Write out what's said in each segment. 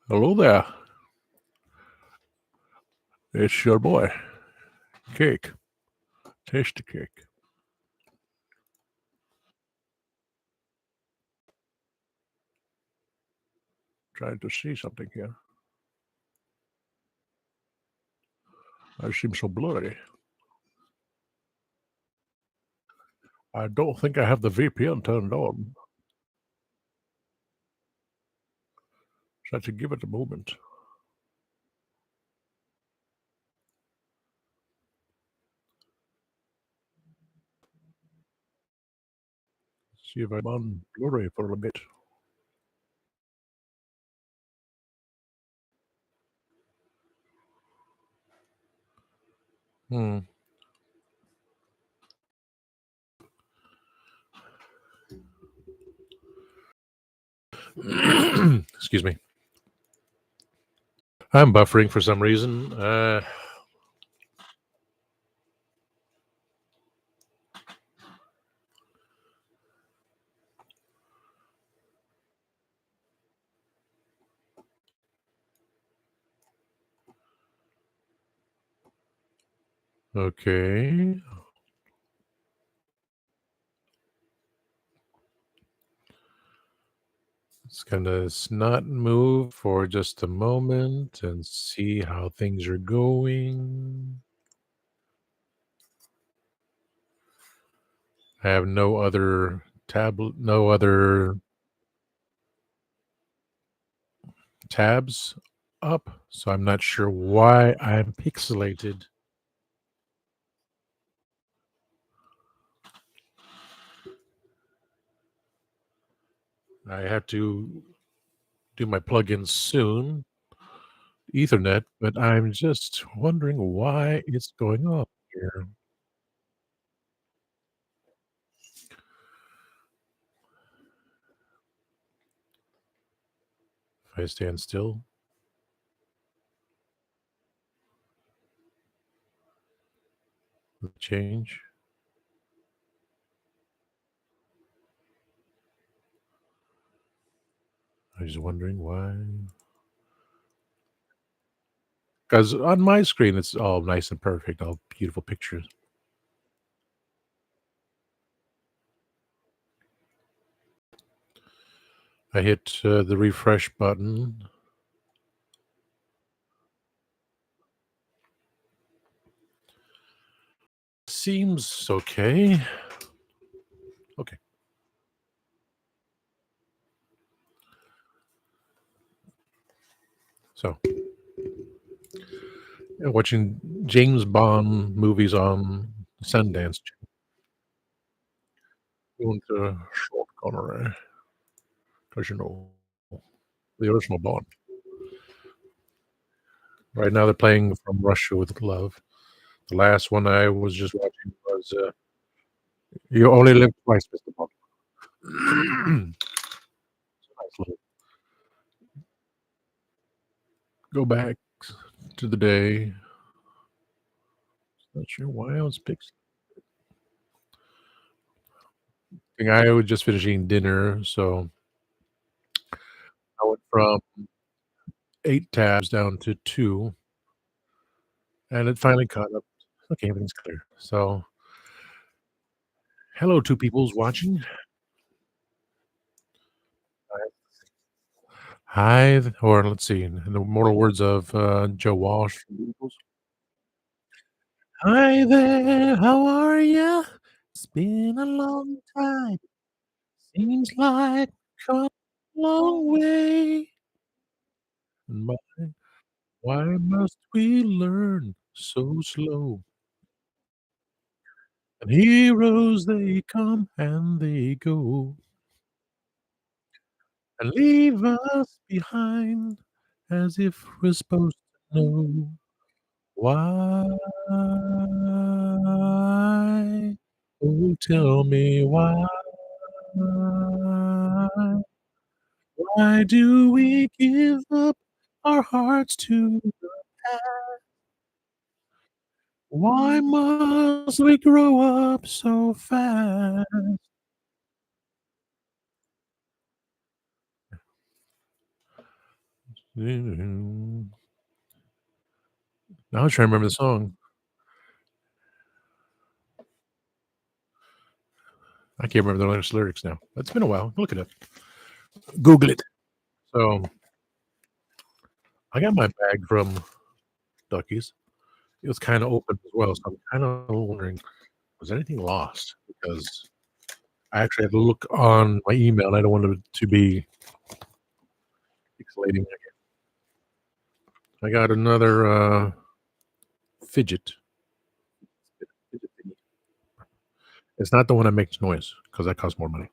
Hello there. It's your boy, Cake. Tasty Cake. Trying to see something here. I seem so blurry. I don't think I have the VPN turned on. So I have to give it a moment. See if I'm on blurry for a bit. Hmm. Excuse me. I'm buffering for some reason. Okay. It's gonna not move for just a moment and see how things are going. I have no other tablet, no other tabs up, so I'm not sure why I'm pixelated. I have to do my plugins soon, Ethernet, but I'm just wondering why it's going on here. If I stand still, will it change? I was wondering why. Because on my screen, it's all nice and perfect, all beautiful pictures. I hit the refresh button. Seems okay. Okay. So, watching James Bond movies on Sundance. Going to Sean Connery, because you know the original Bond. Right now, they're playing From Russia with Love. The last one I was just watching was You Only Live Twice, Mr. Bond. Nice little go back to the day. Not sure why I was picking. I was just finishing dinner, so I went from 8 tabs down to 2, and it finally caught up. Okay, everything's clear. So, hello, 2 peoples watching. Hi, or let's see, in the immortal words of Joe Walsh from the Eagles. Hi there, how are ya? It's been a long time. Seems like come a long way. And why must we learn so slow? And heroes they come and they go and leave us behind as if we're supposed to know why. Oh, tell me why. Why do we give up our hearts to the past? Why must we grow up so fast? Now I was trying to remember the song. I can't remember the lyrics now. It's been a while. Look it up. Google it. So I got my bag from Ducky's. It was kinda open as well, so I'm kinda wondering, was anything lost? Because I actually had to look on my email, and I don't want it to be pixelating again. I got another, fidget fidget thingy. It's not the one that makes noise because that costs more money.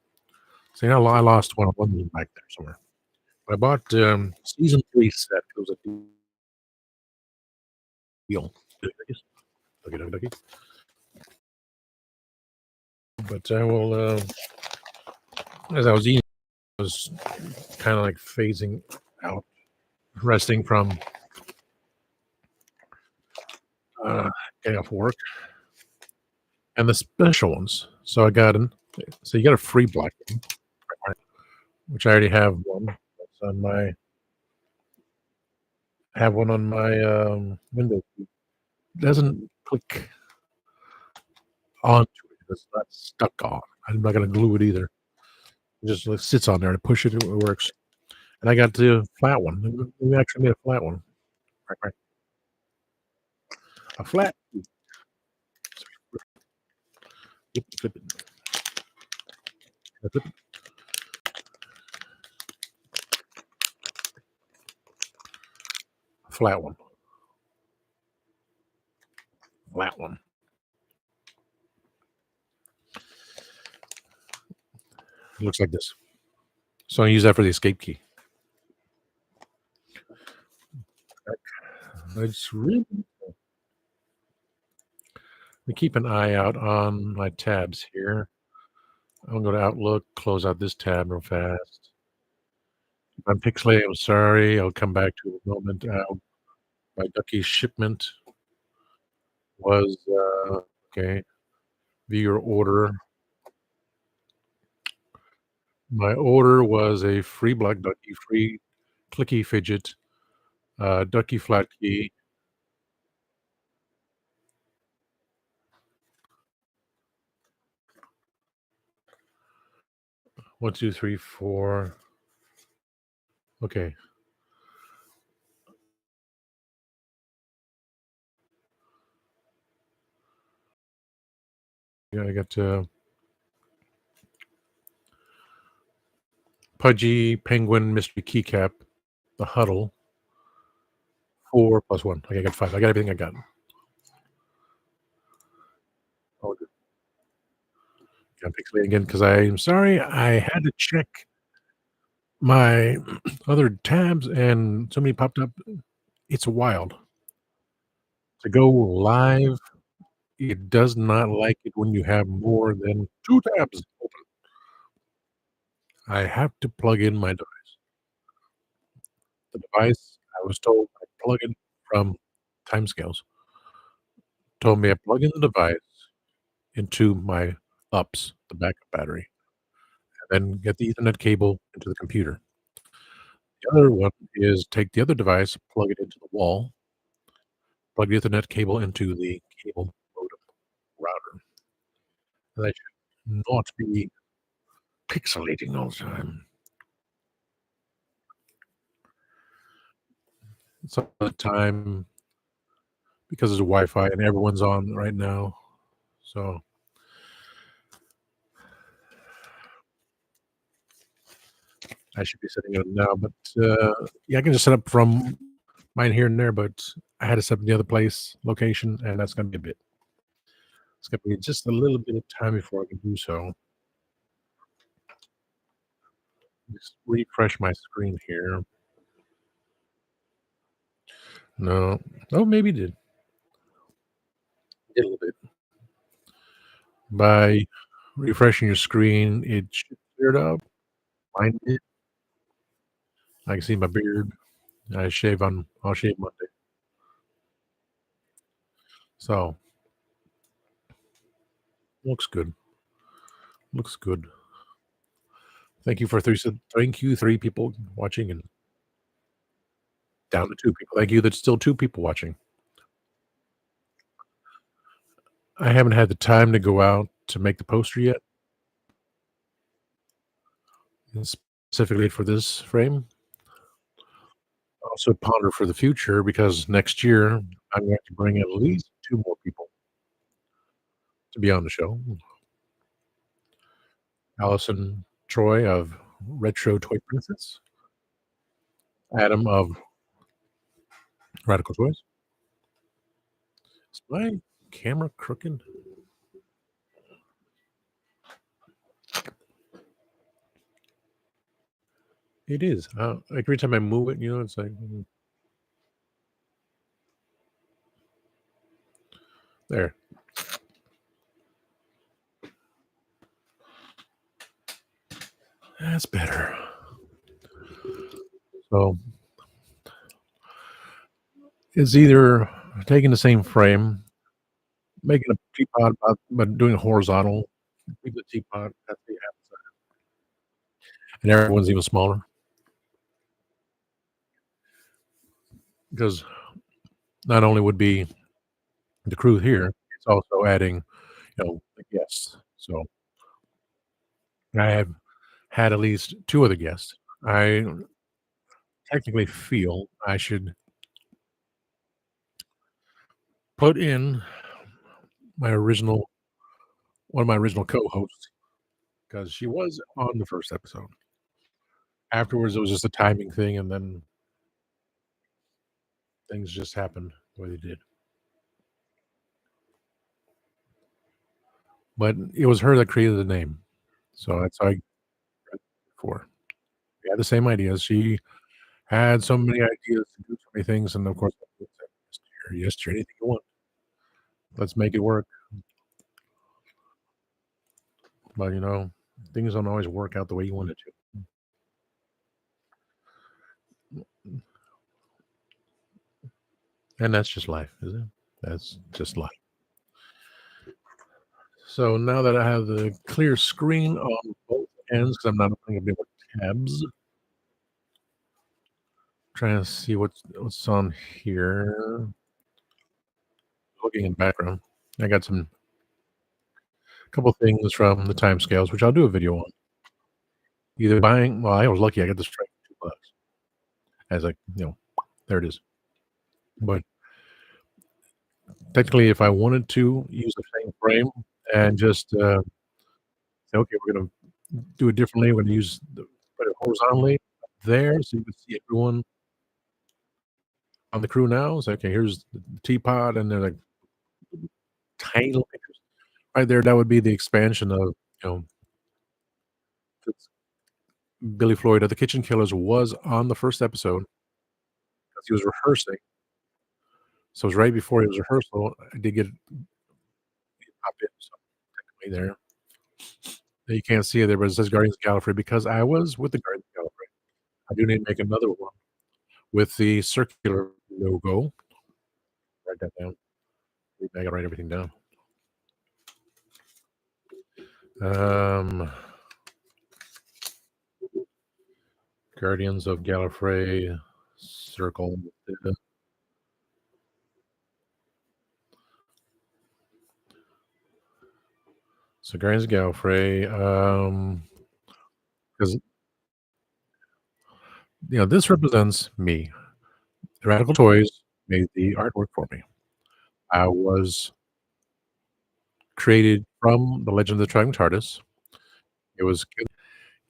See, I lost one back there somewhere. I bought, season 3 set. It was a deal. Duckies. Ducky. But I will, as I was eating, I was kinda, like, phasing out, resting from, uh, getting off work, and the special ones. So I got an so you get a free black one, right, which I already have one. That's on my I have one on my, window. It doesn't click onto it. It's not stuck on. I'm not gonna glue it either. It just, like, sits on there. I push it, it works. And I got the flat one. We actually made a flat one. Right. A flat flip it, flip it. Flat one. Flat one. It looks like this. So I use that for the escape key. It's really I keep an eye out on my tabs here. I'll go to Outlook, close out this tab real fast. If I'm pixelated, I'm sorry. I'll come back to it in a moment. My Ducky shipment was okay. View your order. My order was a free Black Ducky, free clicky fidget, Ducky flat key. One, 2, 3, 4. Okay. Yeah, I got Pudgy, Penguin, Mystery Keycap, the Huddle, 4 plus 1. Okay, I got 5. I got everything I got. Oh, good. Got pixelated again because I'm sorry. I had to check my other tabs and so many popped up. It's wild. To go live, it does not like it when you have more than 2 tabs open. I have to plug in my device. The device, I was told I plug in from Timescales, told me I plug in the device into my UPS, the backup battery, and then get the Ethernet cable into the computer. The other one is take the other device, plug it into the wall, plug the Ethernet cable into the cable modem router. And I should not be pixelating all the time. Some of the time, because it's Wi-Fi and everyone's on right now, so I should be setting it up now, but, yeah, I can just set up from mine here and there, but I had to set up the other place location, and that's gonna be a bit. It's gonna be just a little bit of time before I can do so. Just refresh my screen here. No. Oh, maybe it did. Did a little bit. By refreshing your screen, it should clear it up. Mine did. I can see my beard. I'll shave Monday. So, looks good. Looks good. Thank you, 3 people watching, and Down to 2 people. Thank you, that's still 2 people watching. I haven't had the time to go out to make the poster yet, specifically for this frame. Also ponder for the future because next year, I'm going to bring at least 2 more people to be on the show. Allison Troy of Retro Toy Princess, Adam of Radical Toys. Is my camera crooked? It is. Like, every time I move it, it's like, there. That's better. So, it's either taking the same frame, making a teapot, but doing it horizontal, keep the teapot at the outside, and everyone's even smaller. Because not only would be the crew here, it's also adding, the guests. So, I have had at least 2 of the guests. I technically feel I should put in my original one of my original co-hosts because she was on the first episode. Afterwards, it was just a timing thing, and then things just happened the way they did. But it was her that created the name, so that's how I got for. We had the same ideas. She had so many ideas to do so many things, and of course, I said, "Yes, dear, anything you want. Let's make it work." But, things don't always work out the way you want it to. And that's just life, isn't it? That's just life. So now that I have the clear screen on both ends, because I'm not opening up any more tabs, trying to see what's on here. Looking in the background, I got some couple things from the timescales, which I'll do a video on. Either buying, well, I was lucky I got this for $2. As there it is. But technically, if I wanted to use the same frame and just say, okay, we're gonna do it differently. We're gonna put it horizontally there, so you can see everyone on the crew now. So okay, here's the teapot, and they're like tiny little pictures right there. That would be the expansion of you know Billy Floyd of the Kitchen Killers was on the first episode because he was rehearsing. So it was right before his rehearsal. I did get pop in so technically there. You can't see it there, but it says Guardians of Gallifrey because I was with the Guardians of Gallifrey. I do need to make another one with the circular logo. Write that down. I gotta write everything down. Guardians of Gallifrey circle. So Guardians of Gallifrey, because this represents me. Radical Toys made the artwork for me. I was created from the Legend of the Trident TARDIS. It was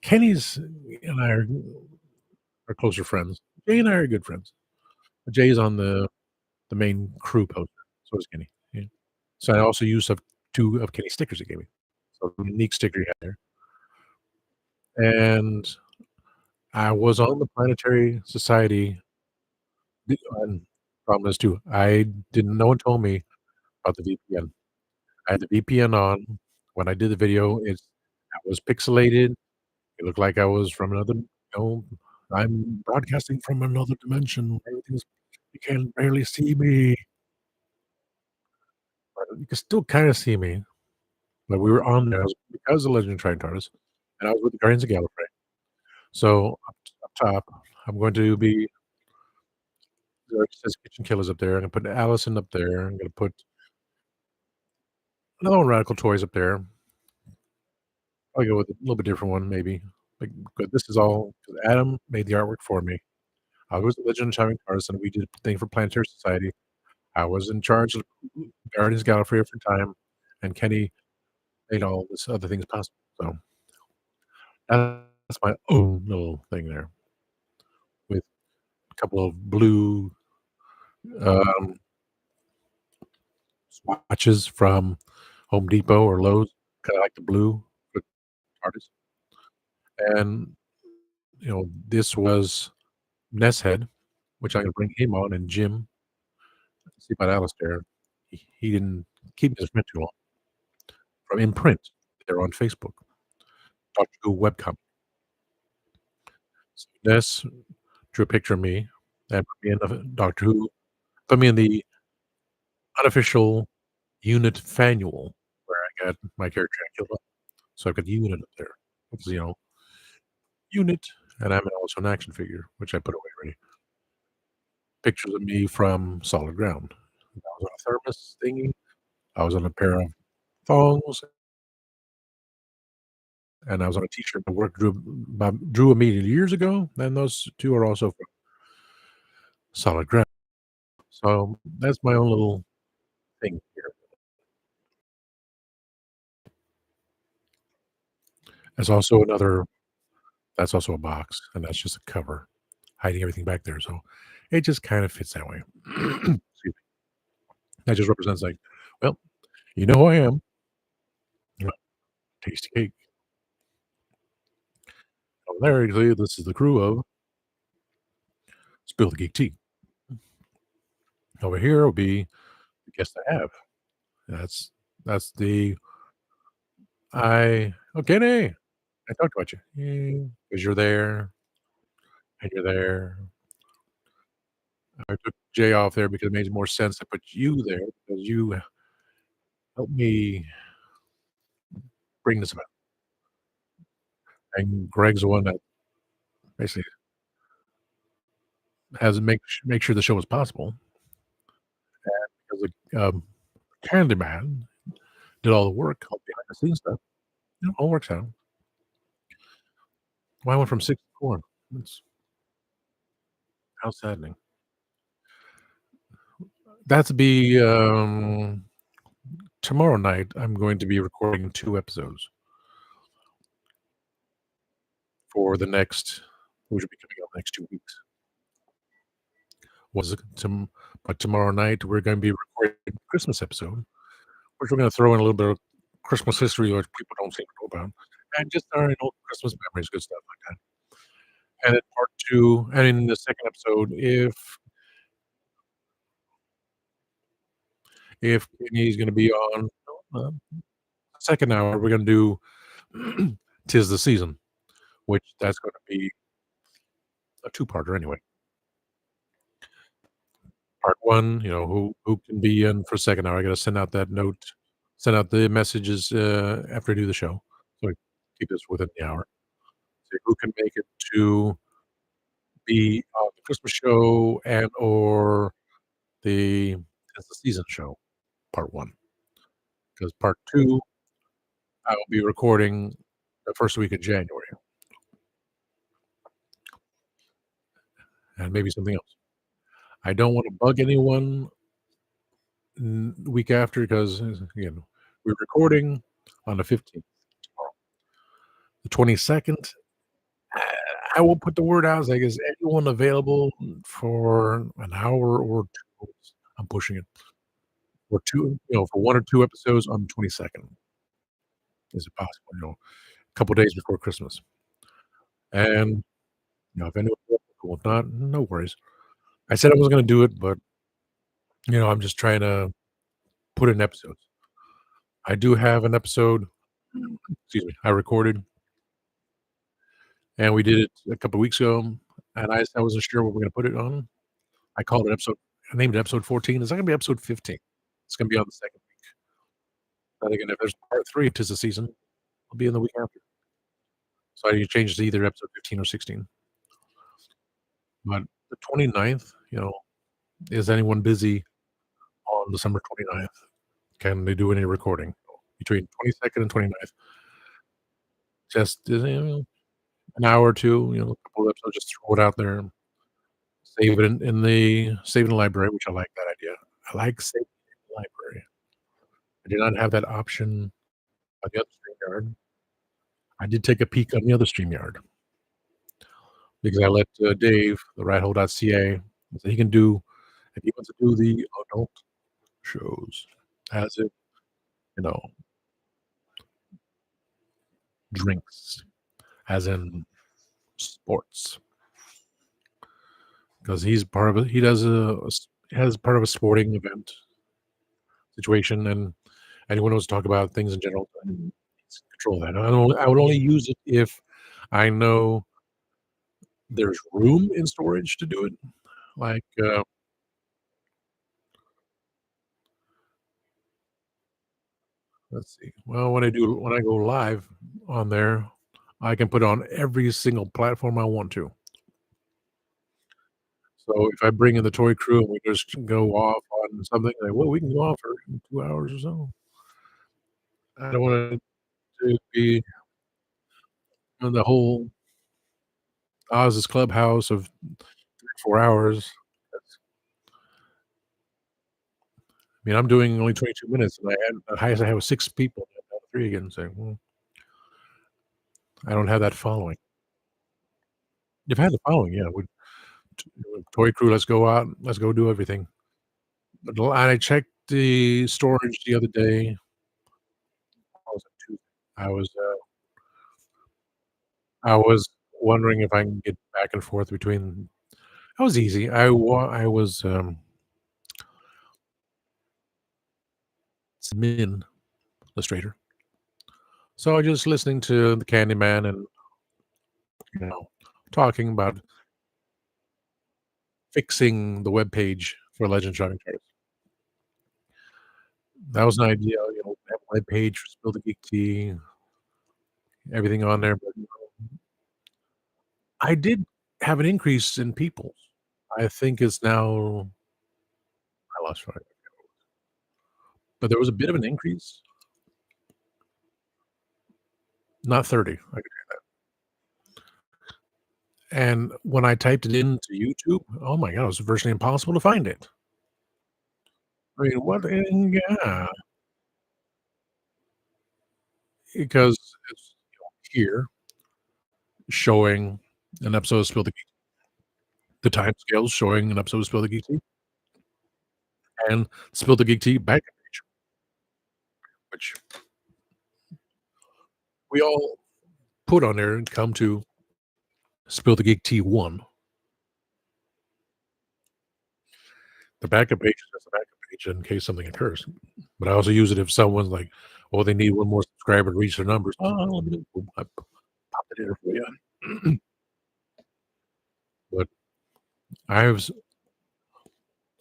Kenny's and I are closer friends. Jay and I are good friends. Jay's on the main crew poster. So is Kenny. Yeah. So I also used 2 of Kenny's stickers he gave me. So the unique sticker he had there. And I was on the Planetary Society. And problem is too, no one told me about the VPN. I had the VPN on. When I did the video, I was pixelated. It looked like I was from another, I'm broadcasting from another dimension. You can barely see me. But you can still kinda see me. But we were on there because of Legend of Trident TARDIS, and I was with the Guardians of Gallifrey. So up top, I'm going to be It says Kitchen Killers up there. I'm gonna put Allison up there. I'm gonna put another one, Radical Toys up there. I'll go with a little bit different one, maybe. Like, but this is all 'cause Adam made the artwork for me. I was the Legend of Shining Tarzan. We did a thing for Planetary Society. I was in charge of Guardians of the Galaxy for time, and Kenny made all this other things possible. So that's my own little thing there with a couple of blue um, swatches from Home Depot or Lowe's, kinda like the blue with artists. And, this was Nesshead, which I'm gonna bring him on, and Jim. See about Alistair. He didn't keep his print too long. From Imprint, they're on Facebook. Doctor Who webcomic. So Ness drew a picture of me and put me in the Doctor Who put me in the unofficial unit fannual where I got my character Dracula. So I've got unit up there. It's, unit, and I'm also an action figure, which I put away already. Pictures of me from Solid Ground. I was on a thermos thingy. I was on a pair of thongs, and I was on a T-shirt that work drew a media years ago, and those 2 are also from Solid Ground. So that's my own little thing here. There's also another that's also a box, and that's just a cover hiding everything back there, so it just kind of fits that way. Excuse me. That just represents like, well, you know who I am. You know, Tasty cake. Over there, you see, this is the crew of Spill the Geek Tea. Over here will be the guest I have. That's the Kenny, I talked about you. Because you're there, and you're there. I took Jay off there because it made more sense to put you there because you helped me bring this about. And Greg's the one that basically has to make sure the show is possible because Candyman did all the work, all behind the scenes stuff. All works out. Well, I went from 6 to 4. That's how saddening. That's be, tomorrow night, I'm going to be recording 2 episodes for the next which will be coming out next 2 weeks. Was it but tomorrow night, we're gonna be recording a Christmas episode, which we're gonna throw in a little bit of Christmas history which people don't seem to know about, and just our, Christmas memories, good stuff like that. And then part 2 and in the second episode, if Kenny's gonna be on, second hour, we're gonna do "'Tis the Season," which that's gonna be a two-parter anyway. Part 1, who can be in for second hour. I gotta send out that note, send out the messages, after I do the show, so we keep this within the hour. See who can make it to be on the Christmas show and/or the "'Tis the Season" show, part 1. Because part 2, I will be recording the 1st week of January, and maybe something else. I don't wanna bug anyone the week after because, again, we're recording on the 15th tomorrow. The 22nd, I will put the word out, like, "Is anyone available for an hour or 2?" I'm pushing it. For 2 for 1 or 2 episodes on the 22nd. Is it possible, a couple days before Christmas. And, if anyone's cool, if not, no worries. I said I was gonna do it, but, I'm just trying to put in episodes. I do have an episode excuse me, I recorded, and we did it a couple weeks ago, and I wasn't sure what we're gonna put it on. I named it episode 14. It's not gonna be episode 15. It's gonna be on the 2nd week. But again, if there's part 3 'tis the season, it'll be in the week after. So I need to change it to either episode 15 or 16. But the 29th, Is anyone busy on December 29th? Can they do any recording between 22nd and 29th? Just, an hour or 2, a couple of episodes, just throw it out there, save it in the library, which I like that idea. I like saving in the library. I did not have that option on the other StreamYard. I did take a peek on the other StreamYard because I let, Dave, the rathole.ca, so he can do if he wants to do the adult shows as if, you know, drinks, as in sports, because he's part of it. He does has part of a sporting event situation, and anyone wants to talk about things in general, he's in control of that. I would only use it if I know there's room in storage to do it. Like, let's see. Well, when I go live on there, I can put it on every single platform I want to. So if I bring in the toy crew and we just go off on something like, well, we can go off for 2 hours or so. I don't want it to be in the whole Oz's Clubhouse of 4 hours. That's I mean, I'm doing only 22 minutes, and I had the highest I have was 6 people, and I'm down to 3 again, saying, "Well, I don't have that following." If I had the following, yeah, would toy crew, let's go out, let's go do everything. But I checked the storage the other day. What was it, Tuesday? I was, uh I was wondering if I can get back and forth between that was easy. I was, admin illustrator. So I just listening to the Candyman and, you know, talking about fixing the web page for Legend Shopping Carts. That was an idea, have a web page for Spill the Geek Tea, everything on there, but I did have an increase in people. I think it's now I lost track, but there was a bit of an increase, not 30, I could and when I typed it into YouTube, oh my god, it was virtually impossible to find it. I mean, what in yeah, because it's, here showing an episode of Spill the Geek the timescales showing an episode of Spill the Geek Tea and Spill the Geek Tea back page, which we all put on there and come to Spill the Geek Tea 1. The backup page is just a backup page in case something occurs. But I also use it if someone's like, "Oh, they need one more subscriber to reach their numbers." "Oh, let me boom, I pop it in there for you." But I was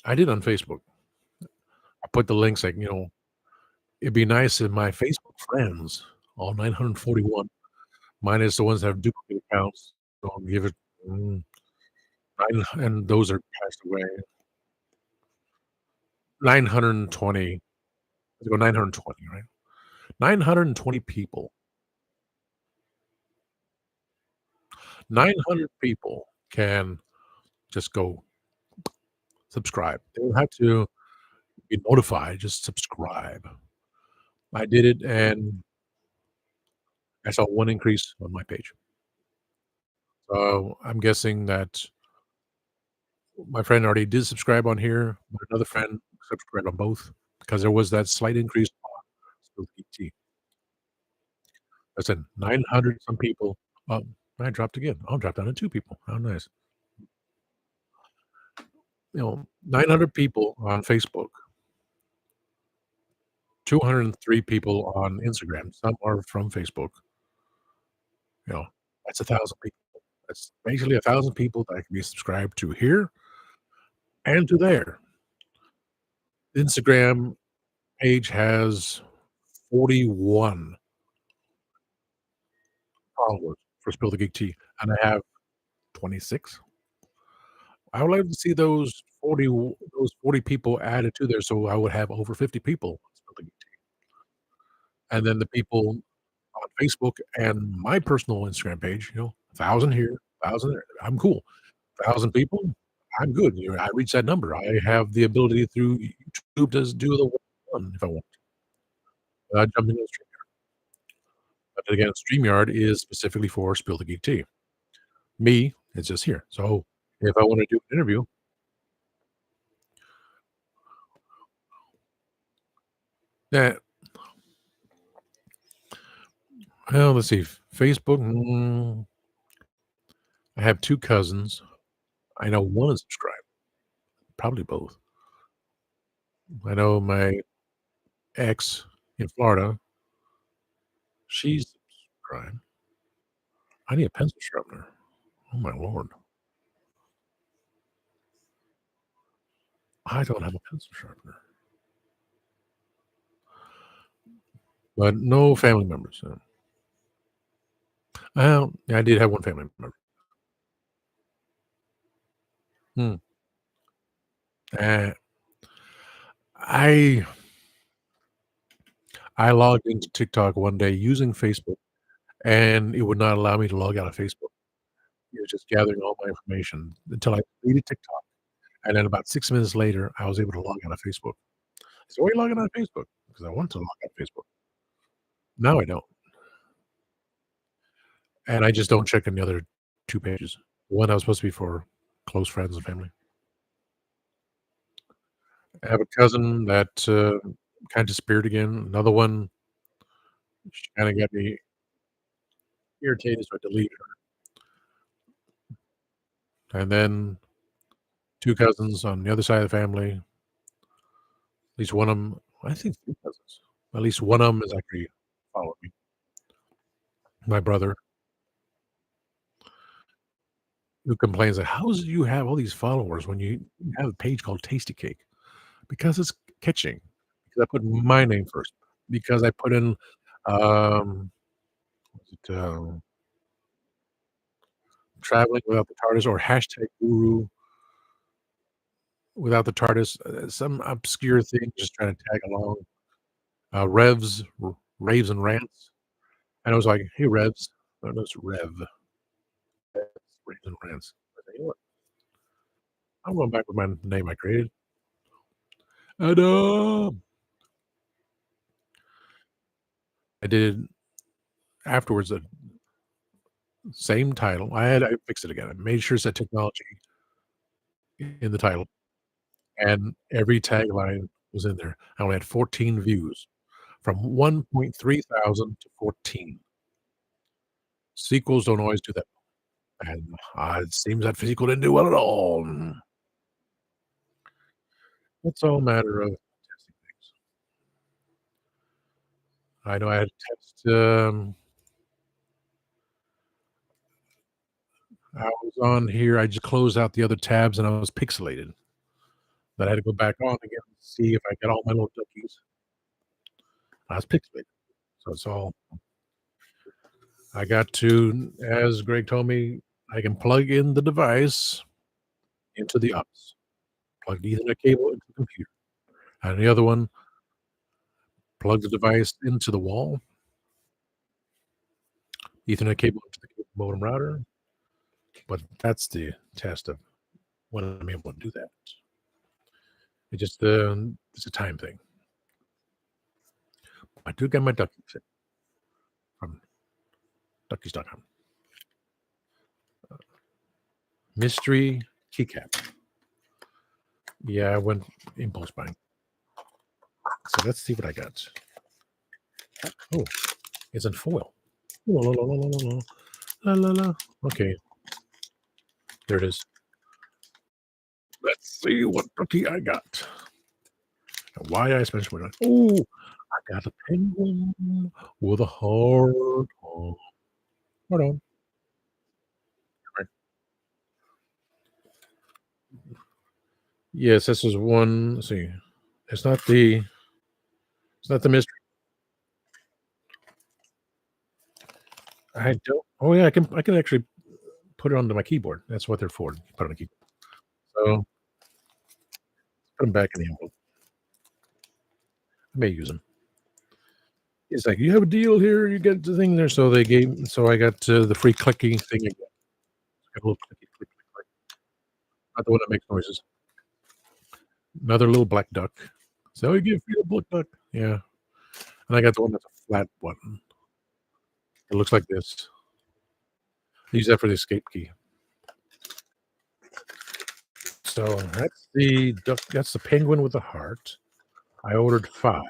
I did on Facebook. I put the links like, it'd be nice if my Facebook friends, all 941, minus the ones that have duplicate accounts, don't give it mm, 9 and those are passed away. 920, let's go 920, right? 920 people 900 people can just go subscribe. They don't have to be notified, just subscribe. I did it, and I saw 1 increase on my page. So, I'm guessing that my friend already did subscribe on here, but another friend subscribed on both because there was that slight increase on Spooky Tea. I said 900 some people. I dropped again. I'll drop down to 2 people. How nice. 900 people on Facebook, 203 people on Instagram. Some are from Facebook. You know, that's 1,000 people. That's basically 1,000 people that can be subscribed to here and to there. Instagram page has 41 followers for Spill the Geek Tea, and I have 26. I would like to see those those 40 people added to there, so I would have over 50 people spelling, and then the people on Facebook and my personal Instagram page, 1,000 here, 1,000 there. I'm cool. 1,000 people, I'm good. I reach that number. I have the ability through YouTube to do the one if I want, jump into StreamYard. But again, StreamYard is specifically for Spill the Geek Tea. Me, it's just here. So if I wanna do an interview, yeah, well, let's see, Facebook, I have 2 cousins. I know one is subscribed, probably both. I know my ex in Florida, she's subscribed. I need a pencil sharpener. Oh my lord. I don't have a pencil sharpener, but no family members, no. Well, yeah, I did have one family member. Hmm. Uh, I I logged into TikTok one day using Facebook, and it would not allow me to log out of Facebook. It was just gathering all my information until I deleted TikTok, and then about 6 minutes later, I was able to log out of Facebook. So, "Why are you logging out of Facebook?" Because I want to log out of Facebook. Now I don't, and I just don't check any other 2 pages. The one that was supposed to be for close friends and family. I have a cousin that, kinda disappeared again. Another one, she kinda got me irritated, so I deleted her. And then 2 cousins on the other side of the family, at least one of them, I think 3 cousins. At least one of them is actually following me. My brother, who complains that, "How is it you have all these followers when you have a page called Tasty Cake?" Because it's catching. Because I put my name first. Because I put in, um, was it, traveling without the TARDIS or hashtag guru without the TARDIS, some obscure thing, just trying to tag along. Revs, Raves and Rants, and I was like, "Hey, Revs." No, no, it's Rev. Raves and Rants. I said, "You know what? I'm going back with my name I created." And, I did afterwards the same title. I fixed it again. I made sure it said technology in the title, and every tagline was in there. I only had 14 views from 1.3 thousand to 14. Sequels don't always do that, and, it seems that sequel didn't do well at all. It's all a matter of testing things. I know I had to test, I was on here, I just closed out the other tabs and I was pixelated. Then I had to go back on again to see if I got all my little duckies. I was pixelated. So it's all I got to, as Greg told me, I can plug in the device into the aux, plug the Ethernet cable into the computer, and the other one, plug the device into the wall, Ethernet cable into the modem router, but that's the test of when I'm able to do that. It just, it's a time thing. I do get my duckies from duckies.com. Mystery keycap. Yeah, I went impulse buying. So let's see what I got. Oh, it's in foil. La, la, la, la, la, la, la, la, la. Okay, there it is. Let's see what ducky I got. And why I spent so much money. Oh, I got a penguin with a heart. Oh, hold on. Right. Yes, this is one. Let's see. It's not the. It's not the mystery. I don't. Oh yeah, I can. I can actually put it onto my keyboard. That's what they're for. Put on a keyboard. So Put them back in the envelope. I may use them. It's like, you have a deal here. You get the thing there. So I got the free clicky thing again. Got a little clicky, click, click, click. Not the one that makes noises. Another little black duck. So you get free black duck. Yeah. And I got the one that's a flat button. It looks like this. I use that for the escape key. So that's the duck. That's the penguin with the heart. I ordered 5.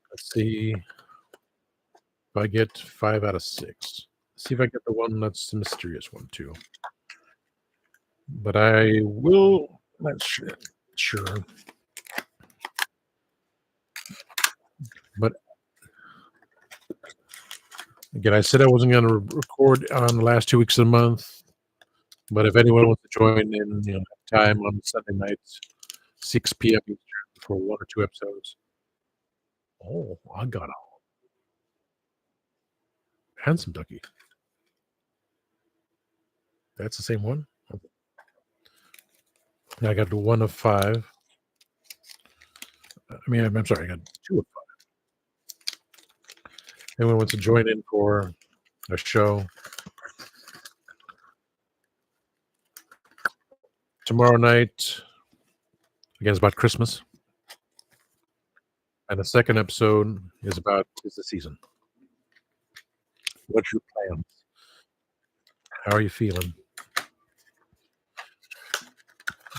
Let's see if I get 5 out of 6. Let's see if I get the one that's the mysterious one too. But I will. Not sure. But again, I said I wasn't going to record on the last 2 weeks of the month. But if anyone wants to join in, time on Sunday nights, 6 p.m. Eastern for 1 or 2 episodes. Oh, I got a handsome ducky. That's the same one. I got 1 of 5. I'm sorry, I got 2 of 5. Anyone wants to join in for a show tomorrow night? Again, it's about Christmas. And the second episode is about tis the season. What's your plans? How are you feeling?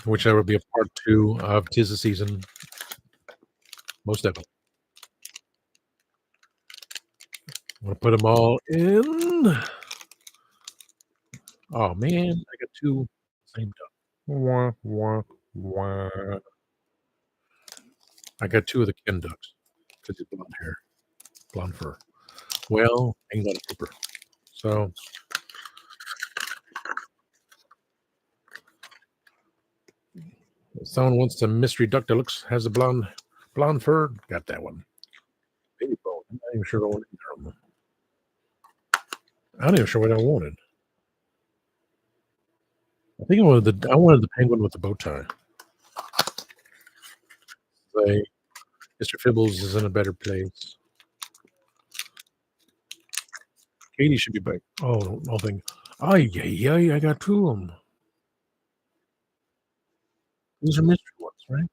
Whichever will be a part 2 of tis the season. Most definitely. I'm going to put them all in. Oh, man. I got 2 same duck. Wah, wah, wah. I got 2 of the Ken ducks because he's blonde hair, blonde fur. Well, ain't got a pooper. So if someone wants a mystery duck that has a blonde fur, got that one. Baby bone. I'm not even sure what I wanted. I'm not even sure what I wanted. I think I wanted the penguin with the bow tie. Mr. Fibbles is in a better place. Katie should be back. Oh, nothing. Yeah, I got 2 of them. These are mystery ones, right?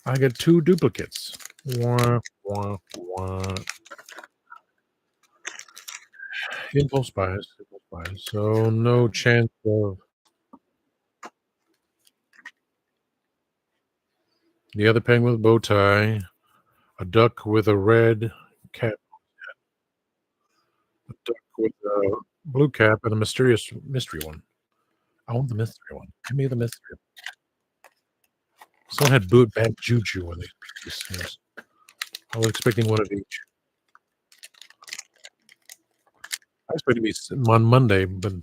I got 2 duplicates. Wah, wah, wah. Impulse buys. So no chance of the other penguin with a bow tie, a duck with a red cap, a duck with a blue cap, and a mystery one. I want the mystery one. Give me the mystery one. Someone had bad juju when they picked these things. I was expecting one of each. I was expecting to be on Monday, but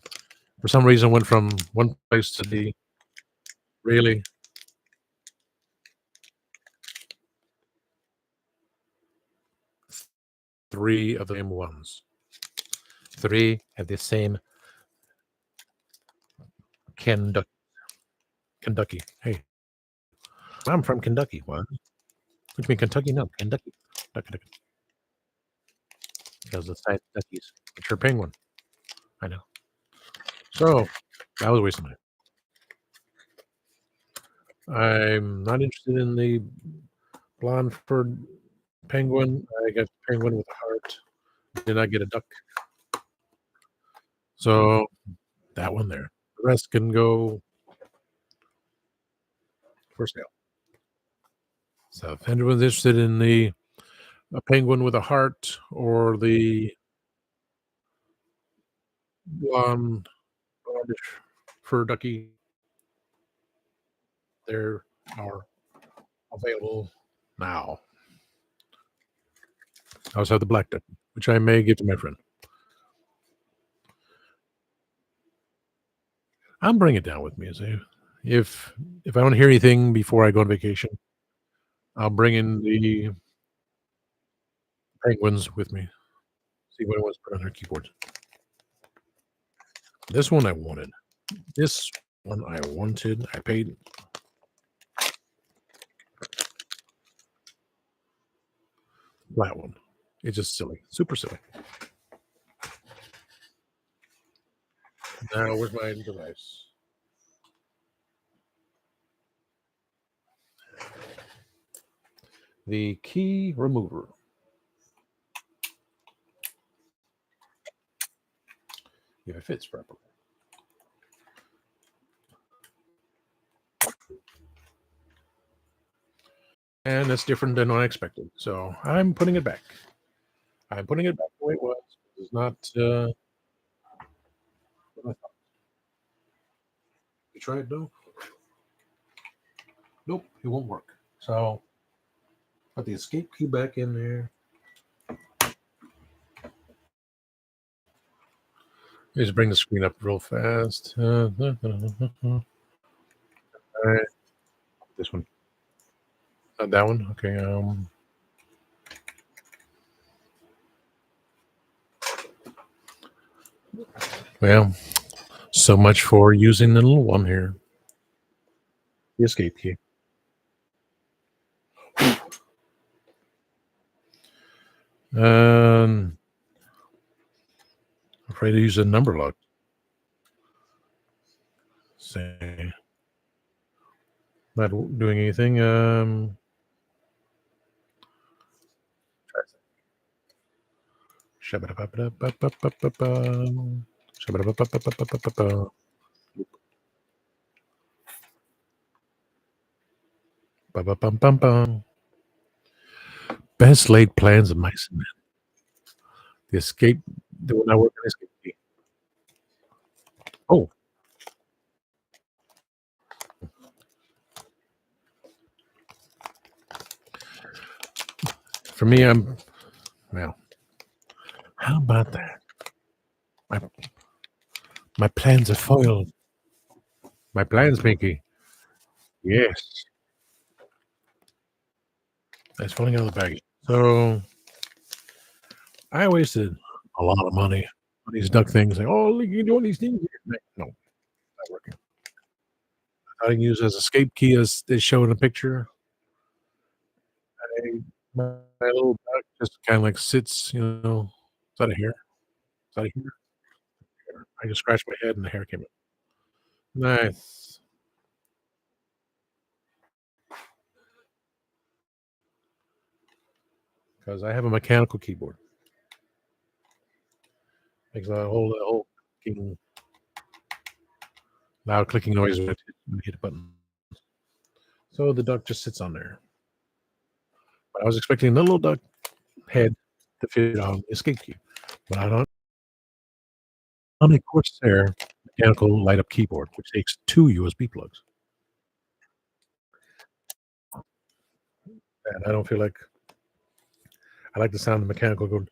for some reason went from one place to the really. Three of the same ones. 3 of the same Kentucky. Hey, I'm from Kentucky. What? Which mean Kentucky? No, Kentucky. Kentucky. Because the side duckies. It's your penguin. I know. So that was a waste of money. I'm not interested in the blonde furred penguin. I got penguin with a heart. Did not get a duck. So that one there. The rest can go for sale. So if anyone's interested in a penguin with a heart or the blondish fur ducky, they are available now. I also have the black duck, which I may give to my friend. I'm bringing it down with me. So if I don't hear anything before I go on vacation, I'll bring in the penguins with me. See what it was put on their keyboard. This one I wanted. I paid flat one. It's just silly, super silly. Now, where's my device? The key remover. If it fits properly. And that's different than what I expected. So I'm putting it back. I'm putting it back the way it was. It's not what I thought. You try it though? Nope, it won't work. So put the escape key back in there. Just bring the screen up real fast. All right, this one. Not that one. Okay. Well, so much for using the little one here. The escape key. Afraid to use a number lock. Say, not doing anything. Best laid plans of mice and men. The escape. They will not work on escape key. Oh, for me, I'm well. How about that? My plans are foiled. My plans, Mickey. Yes. It's falling out of the bag. So I wasted a lot of money on these duck things. Like, oh, look, you're doing these things. No, not working. I can use as escape key as they show in the picture. My little duck just kind of like sits, Is that a hair? Is that a hair? I just scratched my head and the hair came out. Nice. Because I have a mechanical keyboard. Makes a whole clicking, loud clicking noise when you hit a button. So the duck just sits on there. But I was expecting the little duck head to fit on the escape key. But I don't on a Corsair mechanical light up keyboard, which takes 2 USB plugs. And I don't feel like I like the sound of mechanical going.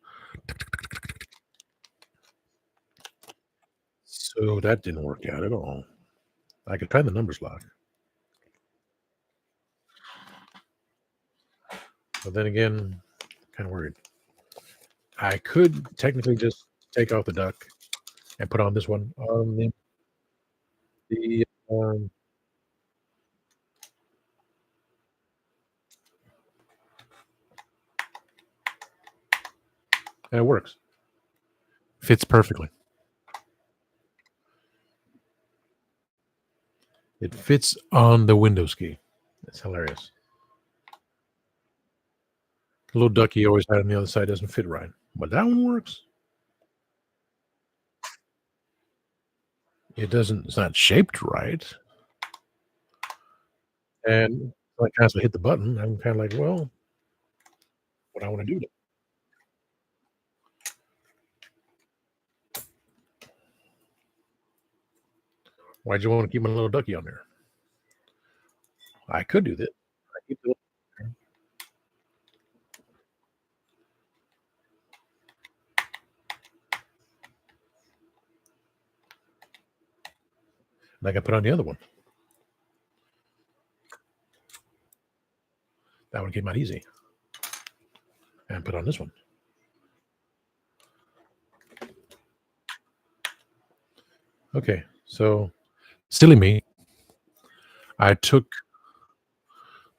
So that didn't work out at all. I could try the numbers lock. But then again, kind of worried. I could technically just take out the duck and put on this one on the and it works. Fits perfectly. It fits on the Windows key. It's hilarious. The little ducky you always had on the other side doesn't fit right, but that one works. It doesn't. It's not shaped right, and when I constantly hit the button, I'm kind of like, well, what I want to do. Why'd you want to keep my little ducky on there? I could do that. I keep the and I can put on the other one. That one came out easy. And put on this one. Okay, so silly me. I took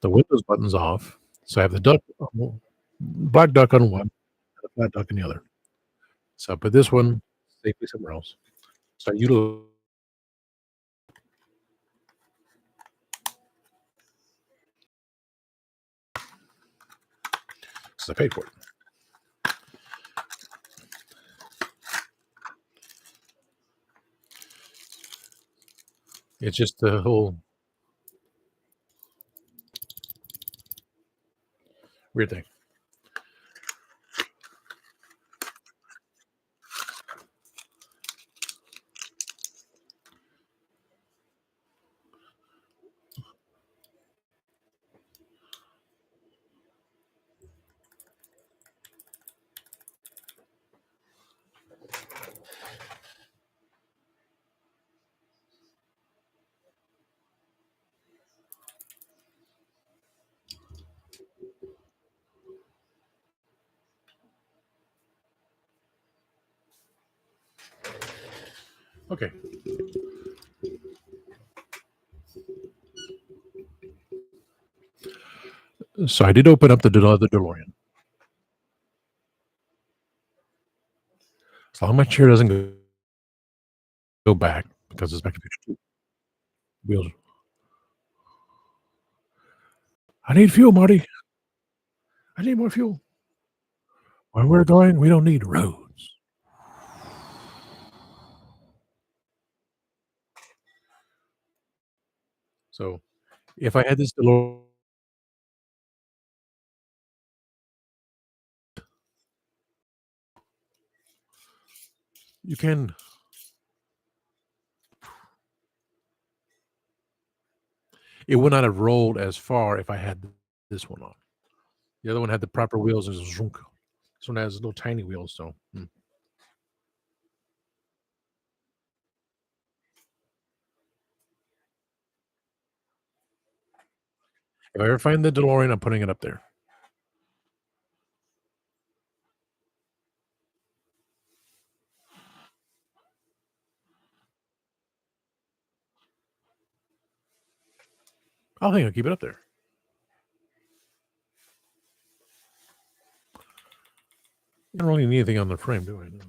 the Windows buttons off, so I have the duck Black duck on one, and a flat duck on the other. So, but this one safely somewhere else. So I utilize I paid for it. It's just the whole weird thing. Okay. So I did open up the DeLorean. As long as my chair doesn't go back because it's Back to the Future 2 wheels. I need fuel, Marty. I need more fuel. Where we're going, we don't need roads. So if I had this DeLorean, you can. It would not have rolled as far if I had this one on. The other one had the proper wheels. Is zunk. This one has little tiny wheels. So if I ever find the DeLorean, I'm putting it up there. I think I'll keep it up there. I don't really need anything on the frame, do I? No.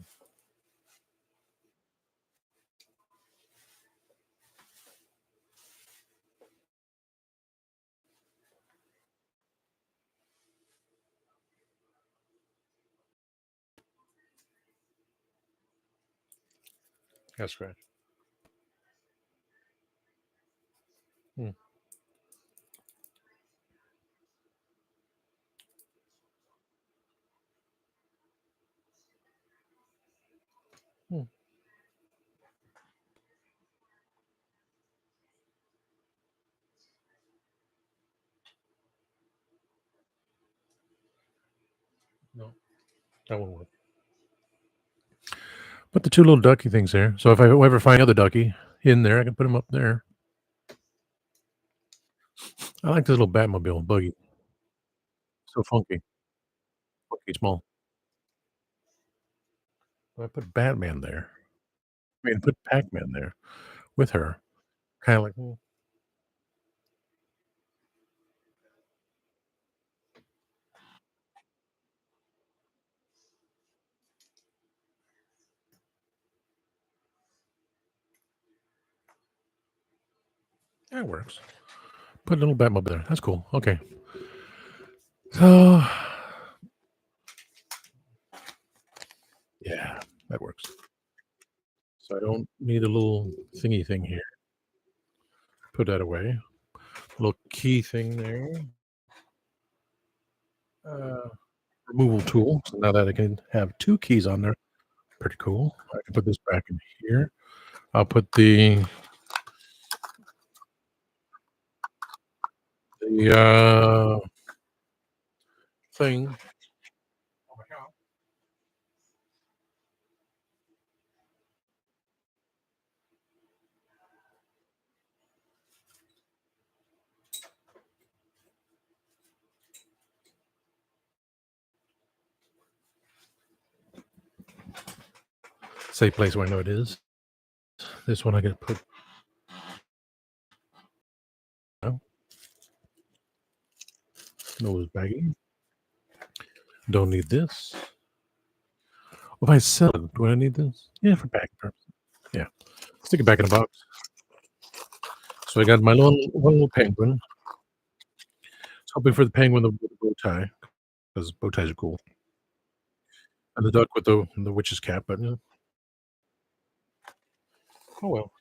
That's scratch. Hmm. Hmm. No, that won't work. Put the two little ducky things there. So if I ever find another ducky in there, I can put them up there. I like this little Batmobile buggy. So funky, funky small. I put Batman there. I mean, put Pac-Man there with her. Kind of like, that works. Put a little Batmobile there. That's cool. Okay. So, yeah, that works. So I don't need a little thingy thing here. Put that away. Little key thing there. Uh, removal tool. So now that I can have two keys on there, pretty cool. I can put this back in here. I'll put the thing. Safe place where I know it is. This one I can put. Oh, nose baggy. Don't need this. If I sell it, do I need this? Yeah, for packing purposes. Yeah. Stick it back in the box. So I got my little one little penguin. I was hoping for the penguin with the bow tie, because bow ties are cool. And the duck with the witch's cap, but, oh well.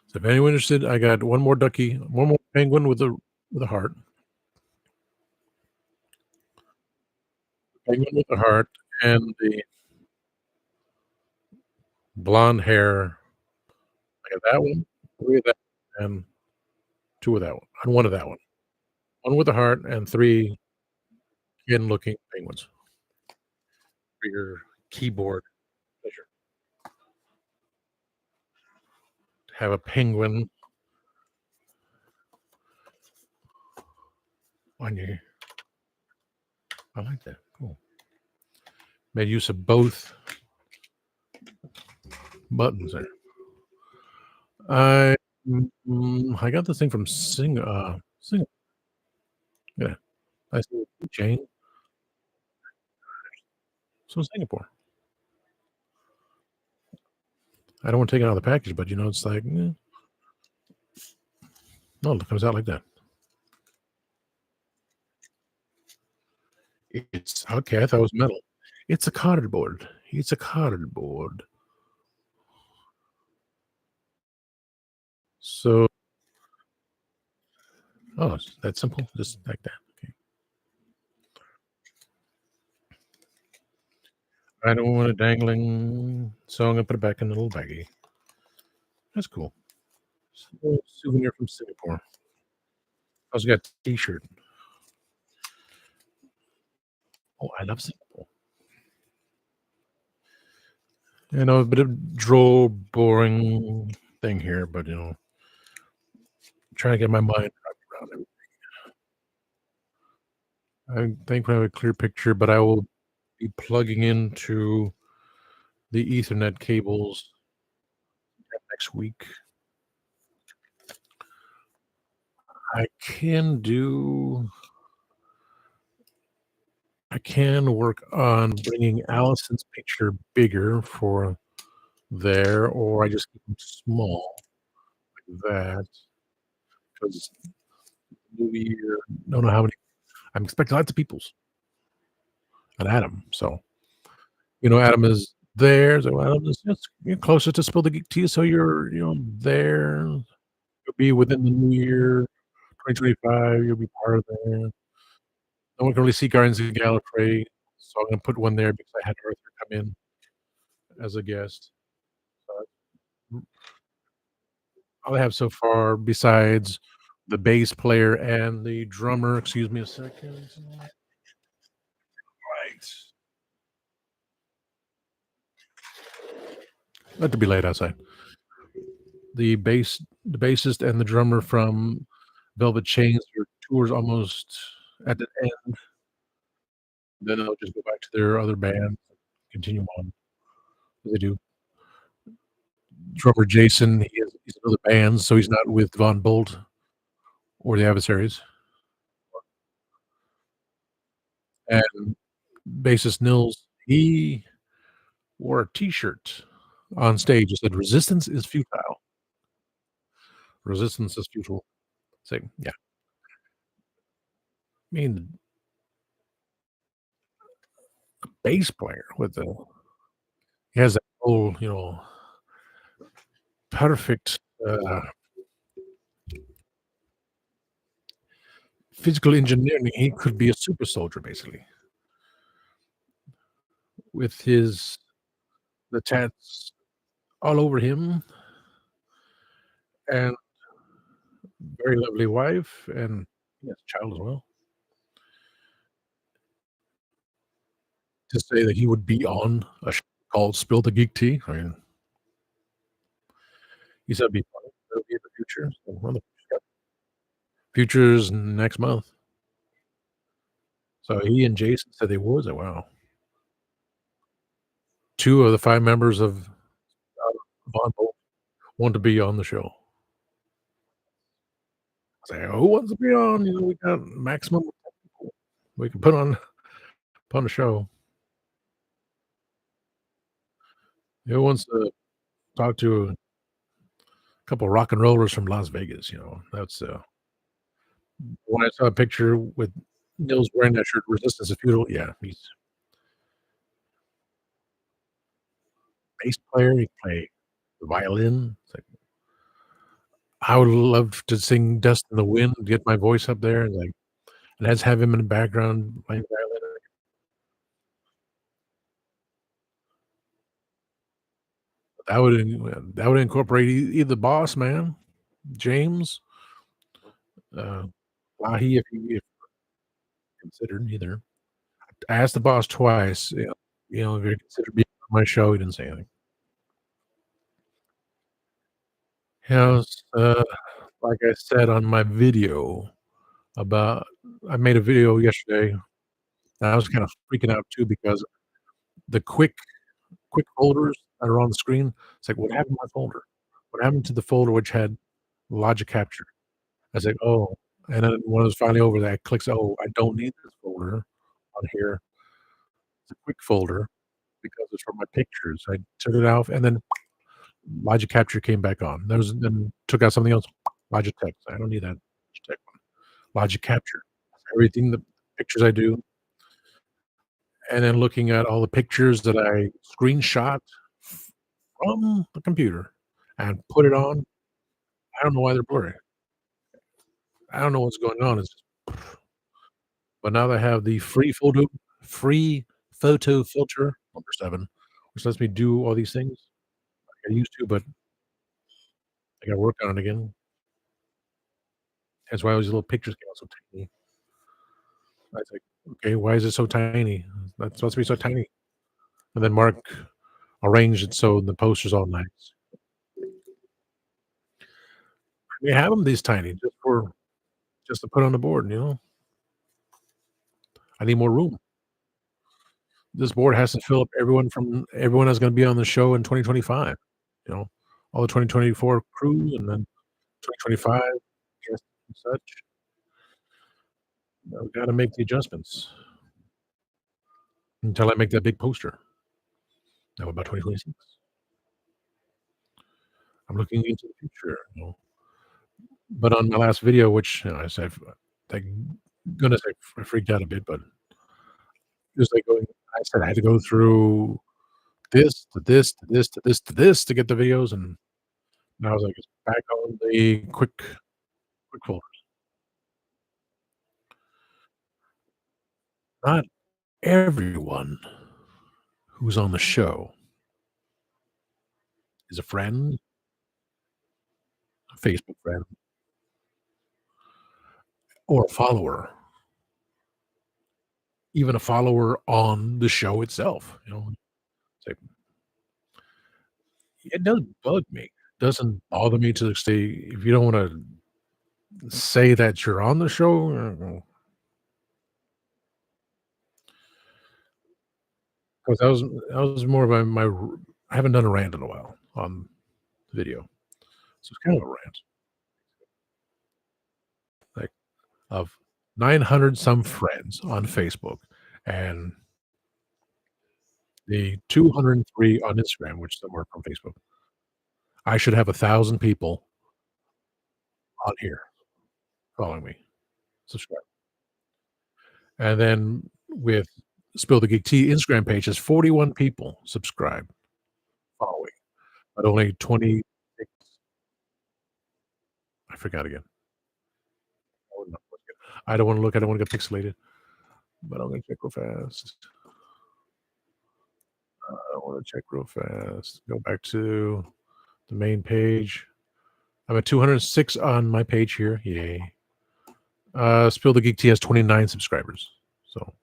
So if anyone interested, I got one more ducky, one more penguin with a heart. Penguin with a heart and the blonde hair. I got that one, 3 of that, and 2 of that one, and 1 of that one. 1 with a heart and 3 kid-looking penguins for your keyboard pleasure. Have a penguin on your I like that, cool. Made use of both buttons there. I I got this thing from Singapore. Yeah, nice little keychain. So Singapore. I don't wanna take it out of the package, but, it's like, no, it comes out like that. It's okay, I thought it was metal. It's a cardboard. It's a cardboard. So oh, it's that simple? Just like that, okay. I don't want it dangling, so I'm gonna put it back in the little baggie. That's cool. So, souvenir from Singapore. I also got T-shirt. Oh, I love Singapore. A bit of droll, boring thing here, but, trying to get my mind wrapped around it. I think we have a clear picture, but I will be plugging into the Ethernet cables next week. I can do I can work on bringing Allison's picture bigger for there, or I just keep them small like that, 'cause New Year don't know how many I'm expecting lots of peoples and Adam, so, Adam is there, so Adam is just you're closer to Spill the Geek to you, so you're, there. You'll be within the New Year, 2025, you'll be part of there. No one can really see Guardians of the Gallifrey, so I'm gonna put one there because I had Arthur come in as a guest. So, all I have so far besides the bass player and the drummer excuse me a second. Right. Not to be late outside. The bassist and the drummer from Velvet Chains, their tour's almost at the end, then they'll just go back to their other band, continue on as they do. Drummer Jason, he's in other bands, so he's not with Von Bolt or the Adversaries. And bassist Nils, he wore a T-shirt on stage that said, "Resistance is futile. Resistance is futile." So, yeah. I mean, the bass player with the he has that whole, perfect, physical engineering. He could be a super soldier, basically, with his the tats all over him, and very lovely wife, and he has a child as well. To say that he would be on a show called Spill the Geek Tea, I mean, he said it'd be fun. It'll be in the future, so well, the future's next month. So he and Jason said they would. I wow. 2 of the 5 members of, Von Bolt want to be on the show. Say, "Who wants to be on?" You know, we got maximum people we can put on a show. Who wants to talk to a couple rock and rollers from Las Vegas, you know? That's, when I saw a picture with Nils wearing that shirt, "Resistance is futile," yeah, he's bass player, he play the violin. It's like, I would love to sing "Dust in the Wind," get my voice up there, and, like, let's have him in the background playing violin. That would incorporate either Boss Man, James, uh, Wahi, if considered either. I asked the boss twice, "If you consider being on my show," he didn't say anything. Yes, like I said on my video about I made a video yesterday, and I was kinda freaking out too because the quick folders that are on the screen, it's like, "What happened to my folder? What happened to the folder which had Logic Capture?" I was like, "Oh," and then when it was finally over that, I clicks, "Oh, I don't need this folder on here. It's a quick folder because it's for my pictures." I took it out, and then Logic Capture came back on. There was then took out something else, Logitech. I don't need that Logitech one. Logic Capture. Everything the pictures I do, and then looking at all the pictures that I screenshot from the computer and put it on, I don't know why they're blurry. I don't know what's going on. It's just but now they have the free photo filter, number 7, which lets me do all these things like I used to, but I gotta work on it again. That's why all these little pictures came out so tiny. I was like, "Okay, why is it so tiny? That's supposed to be so tiny." And then Mark arranged it so the poster's all nice. We have them these tiny just to put on the board, you know? I need more room. This board has to fill up everyone that's gonna be on the show in 2025, you know? All the 2024 crew and then 2025 guests and such. I've gotta make the adjustments until I make that big poster. Now about 2026. I'm looking into the future, you know? But on my last video, which, I said, thank goodness I freaked out a bit, but just like going I said I had to go through this to this to this to this to this to get the videos, and now I was like, it's back on the quick folder. Not everyone who's on the show is a friend, a Facebook friend, or a follower, even a follower on the show itself, you know? It's like, it doesn't bug me. Doesn't bother me to say if you don't wanna say that you're on the show, 'cause that was more of I haven't done a rant in a while on video, so it's kind of a rant, like, of 900 some friends on Facebook and the 203 on Instagram, which some are from Facebook. I should have 1,000 people on here following me, subscribe. And then with Spill the Geek Tea Instagram page has 41 people subscribed, following, but only 26 I forgot again. I don't wanna look, I don't wanna get pixelated, but I'm gonna check real fast. I wanna check real fast. Go back to the main page. I'm at 206 on my page here, yay. Spill the Geek Tea has 29 subscribers, so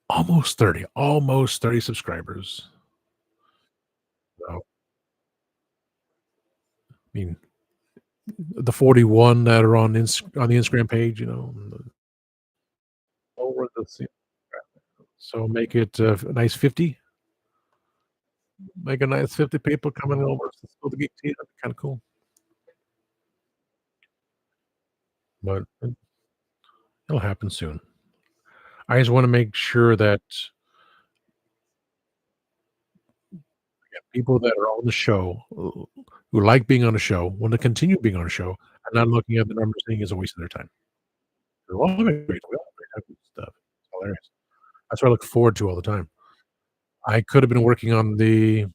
almost 30 subscribers. So, I mean, the 41 that are on the Instagram page, over the so make it a nice 50. Make a nice 50 people coming over to spill the geek tea, that'd be kinda cool, but it'll happen soon. I just wanna make sure that people that are on the show, who like being on the show, wanna continue being on the show, and not looking at the numbers saying it's a waste of their time. They're all great, we all have good stuff. It's hilarious. That's what I look forward to all the time. I could have been working on the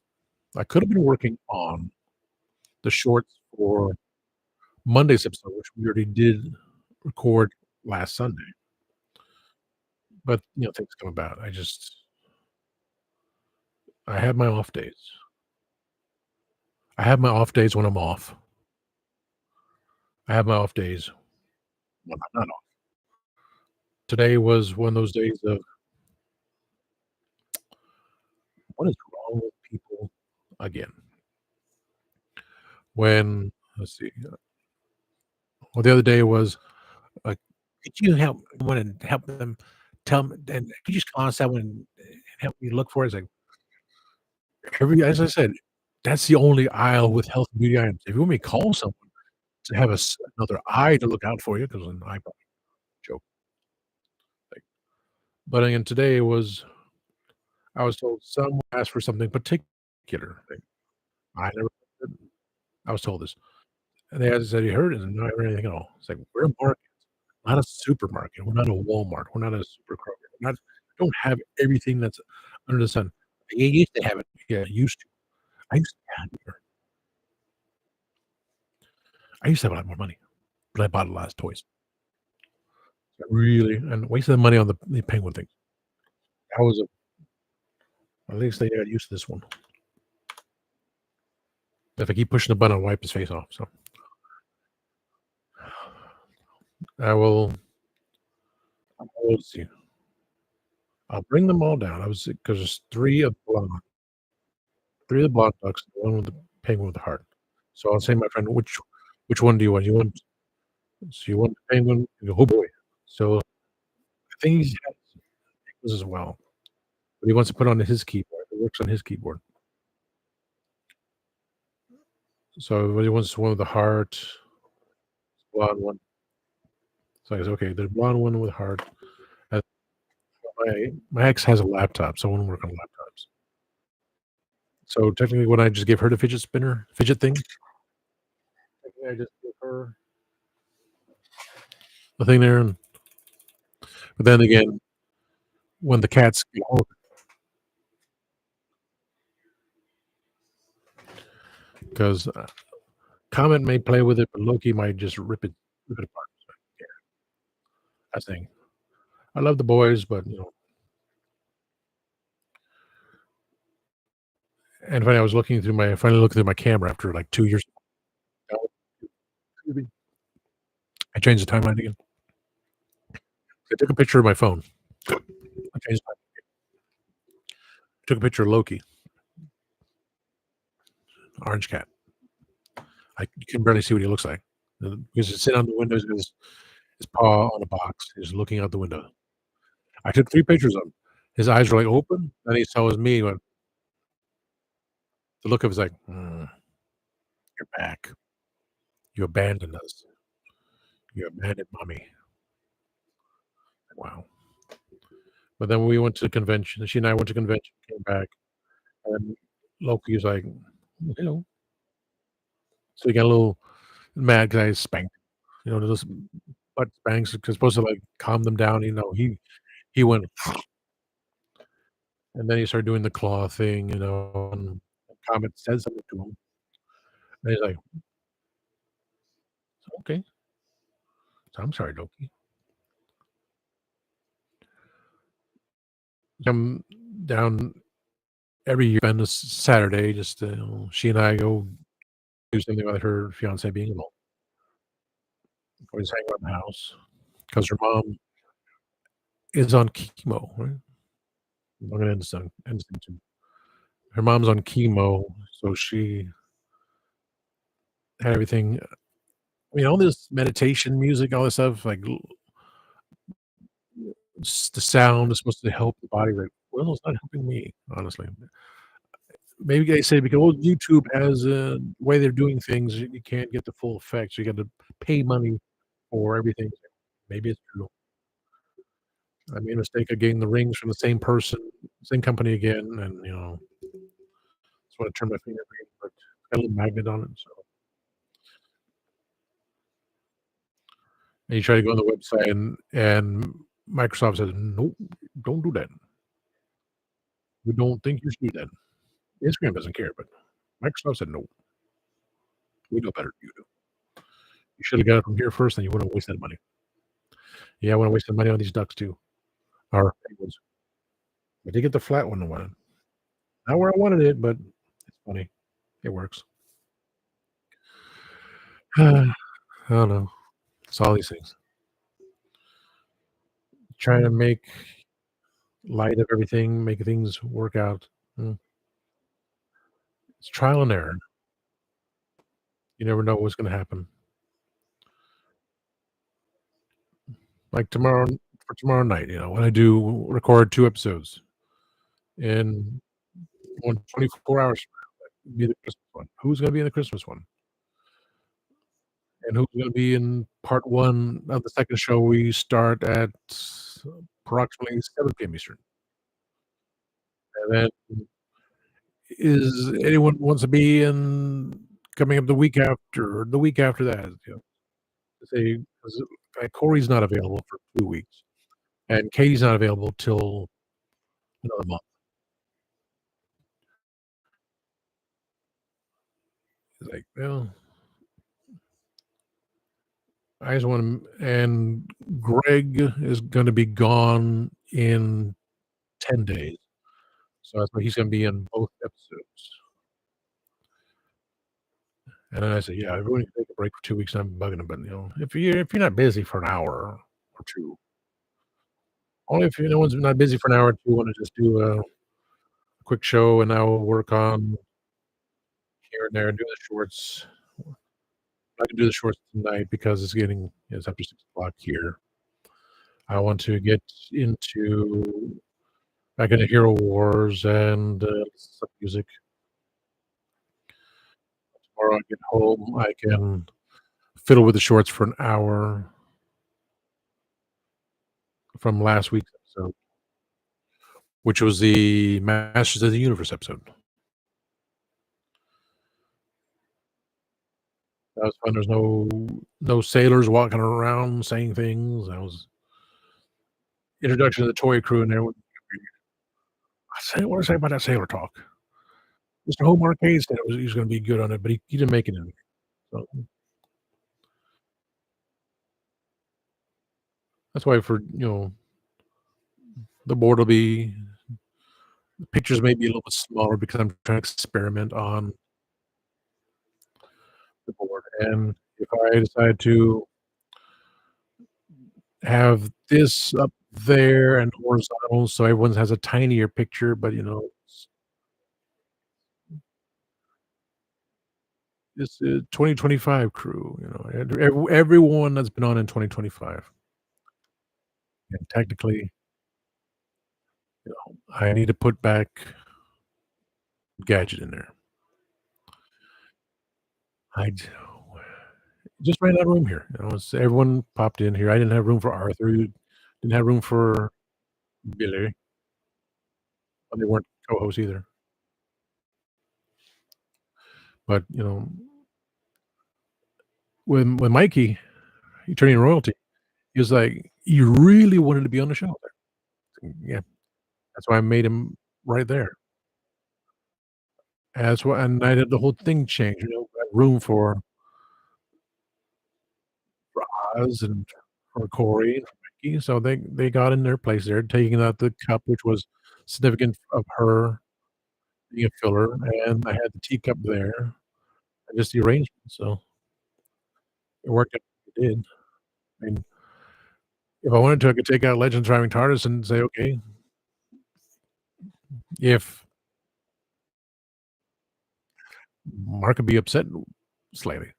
I could have been working on the shorts for Monday's episode, which we already did record last Sunday, but, things come about. I have my off days. I have my off days when I'm off. I have my off days when I'm not off. Today was one of those days of, "What is wrong with people again?" When let's see, well, the other day was, "Could you help someone and help them tell me and could you just call on someone and help me look for it?" It's like, as I said, that's the only aisle with health and beauty items. If you want me to call someone to have another eye to look out for you, 'cause an eye problem joke, like but again, today was I was told someone asked for something particular, like, I never I was told this, and they asked, "Have you heard it?" And no, I haven't heard anything at all. It's like, we're a market, not a supermarket. We're not a Walmart. We're not a Super Kroger. We're not don't have everything that's under the sun. You used to have it. Yeah, used to. I used to have it. I used to have a lot more money, but I bought a lot of toys. Really and wasted the money on the penguin thing. That was at least they got used to this one. If I keep pushing the button, I'll wipe his face off, so I will let's see. I'll bring them all down. I was because there's 3 of the blonde ducks, and 1 with the penguin with the heart. So I'll say, "My friend, which one do you want? You want the penguin?" You go, "Oh, boy." So I think he's has penguins as well, but he wants to put on his keyboard. It works on his keyboard. So what he wants one with the heart, blonde one. So I said, "Okay, the blonde one with heart." Uh, my ex has a laptop, so I wanna work on laptops. So technically, when I just give her the fidget thing, technically I just give her the thing there, and but then again, when the cats get home, 'cause, Comet may play with it, but Loki might just rip it apart. So, yeah, that's the thing. I love the boys, but, and when I was looking through my finally looking through my camera after, like, 2 years. I changed the timeline again. I took a picture of my phone. I changed the took a picture of Loki, orange cat. You can barely see what he looks like. Because he's sitting on the window, he's got his paw on a box, he's looking out the window. I took 3 pictures of him. His eyes were, like, open, then he saw it was me, he went the look of was like, "You're back. You abandoned us. You abandoned mommy." Wow. But then we went to the convention, she and I went to convention, came back, and Loki was like, "Hello." So he got a little mad 'cause I spanked him, those butt spanks 'cause supposed to, like, calm them down, he went and then he started doing the claw thing, and Comet said something to him, and he's like, "Okay. So I'm sorry, Loki." Come down every year on this Saturday, just, she and I go do something with her fiancé being involved. We just hang around the house because her mom is on chemo, right? I'm gonna end this thing soon. Her mom's on chemo, so she had everything all this meditation music, all this stuff, like, the sound is supposed to help the body, like, well, it's not helping me, honestly. maybe they say because, well, YouTube has a way they're doing things, you can't get the full effect, so you gotta pay money for everything. Maybe it's true. I made a mistake of getting the rings from the same person, same company again, and, that's what I turned my finger at, but it's got a little magnet on it, so and you try to go on the website and Microsoft says, "Nope, don't do that. We don't think you should do that." Instagram doesn't care, but Microsoft said, "No, we know better than you do. You should have got it from here first, and you wouldn't have wasted money." Yeah, I wouldn't have wasted money on these ducks too, or penguins. I did get the flat one I wanted. Not where I wanted it, but it's funny. It works. I don't know. It's all these things. Trying to make light of everything, make things work out. Mm, it's trial and error. You never know what's gonna happen. Like tomorrow night, when I do record 2 episodes in 24 hours be the Christmas one. Who's gonna be in the Christmas one? And who's gonna be in part 1 of the second show we start at approximately 7 p.m. Eastern. And then is anyone wants to be in coming up the week after that, say 'cause, Corey's not available for 2 weeks, and Katie's not available till another month. It's like, well, I just want and Greg is gonna be gone in 10 days, so that's why he's gonna be in both episodes. And then I said, "Yeah, everyone can take a break for 2 weeks, I'm bugging him, but, if you're not busy for an hour or 2, only if no one's not busy for an hour or 2, wanna just do a quick show, and I will work on here and there, do the shorts. I can do the shorts tonight because it's after 6 o'clock here. I want to get into back into Hero Wars and, some music. Tomorrow I get home, I can fiddle with the shorts for an hour from last week's episode, which was the Masters of the Universe episode. That was fun. There's no sailors walking around saying things. That was introduction to the toy crew and everyone. I say, what to say about that sailor talk? Mr. Home Arcade said he was gonna be good on it, but he didn't make it in. So, that's why the board will be the pictures may be a little bit smaller because I'm trying to experiment on the board, and if I decide to have this up there and horizontal so everyone has a tinier picture, but, this is 2025 crew, everyone that's been on in 2025, and technically, I need to put back Gadget in there. I d just ran out of room here, everyone popped in here. I didn't have room for Arthur, didn't have room for Billy, and they weren't co-hosts either, but, when Mikey, he turned in royalty, he was like, "You really wanted to be on the show?" Yeah, that's why I made him right there. And that's why and I did the whole thing change, room for Oz and for Corey and for Mickey, so they got in their place there, taking out the cup, which was significant of her being a filler, and I had the teacup there, and just the arrangement, so it worked out like it did. I mean, if I wanted to, I could take out Legends Driving TARDIS and say, "Okay, if Mark could be upset slightly,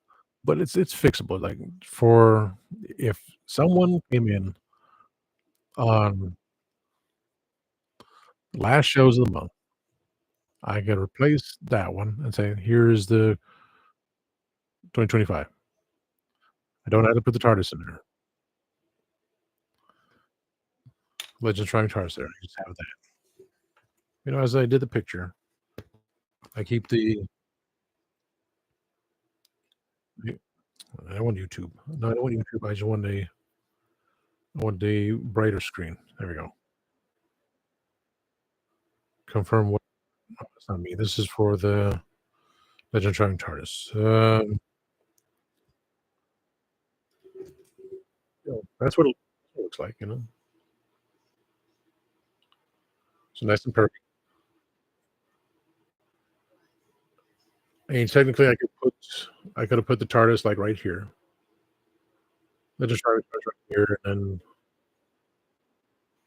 but it's fixable, like, for if someone came in on last shows of the month I could replace that one and say, "Here's the 2025." I don't have to put the TARDIS in there. Legends Trying TARDIS there. I just have that. As I did the picture, I keep I don't want YouTube. No, I don't want YouTube. I want a brighter screen. There we go. Confirm what oh, that's not me. This is for the Legend Trying TARDIS. That's what it looks like. So nice and perfect. I mean, technically, I could have put the TARDIS like right here. Legend Trying TARDIS right here, and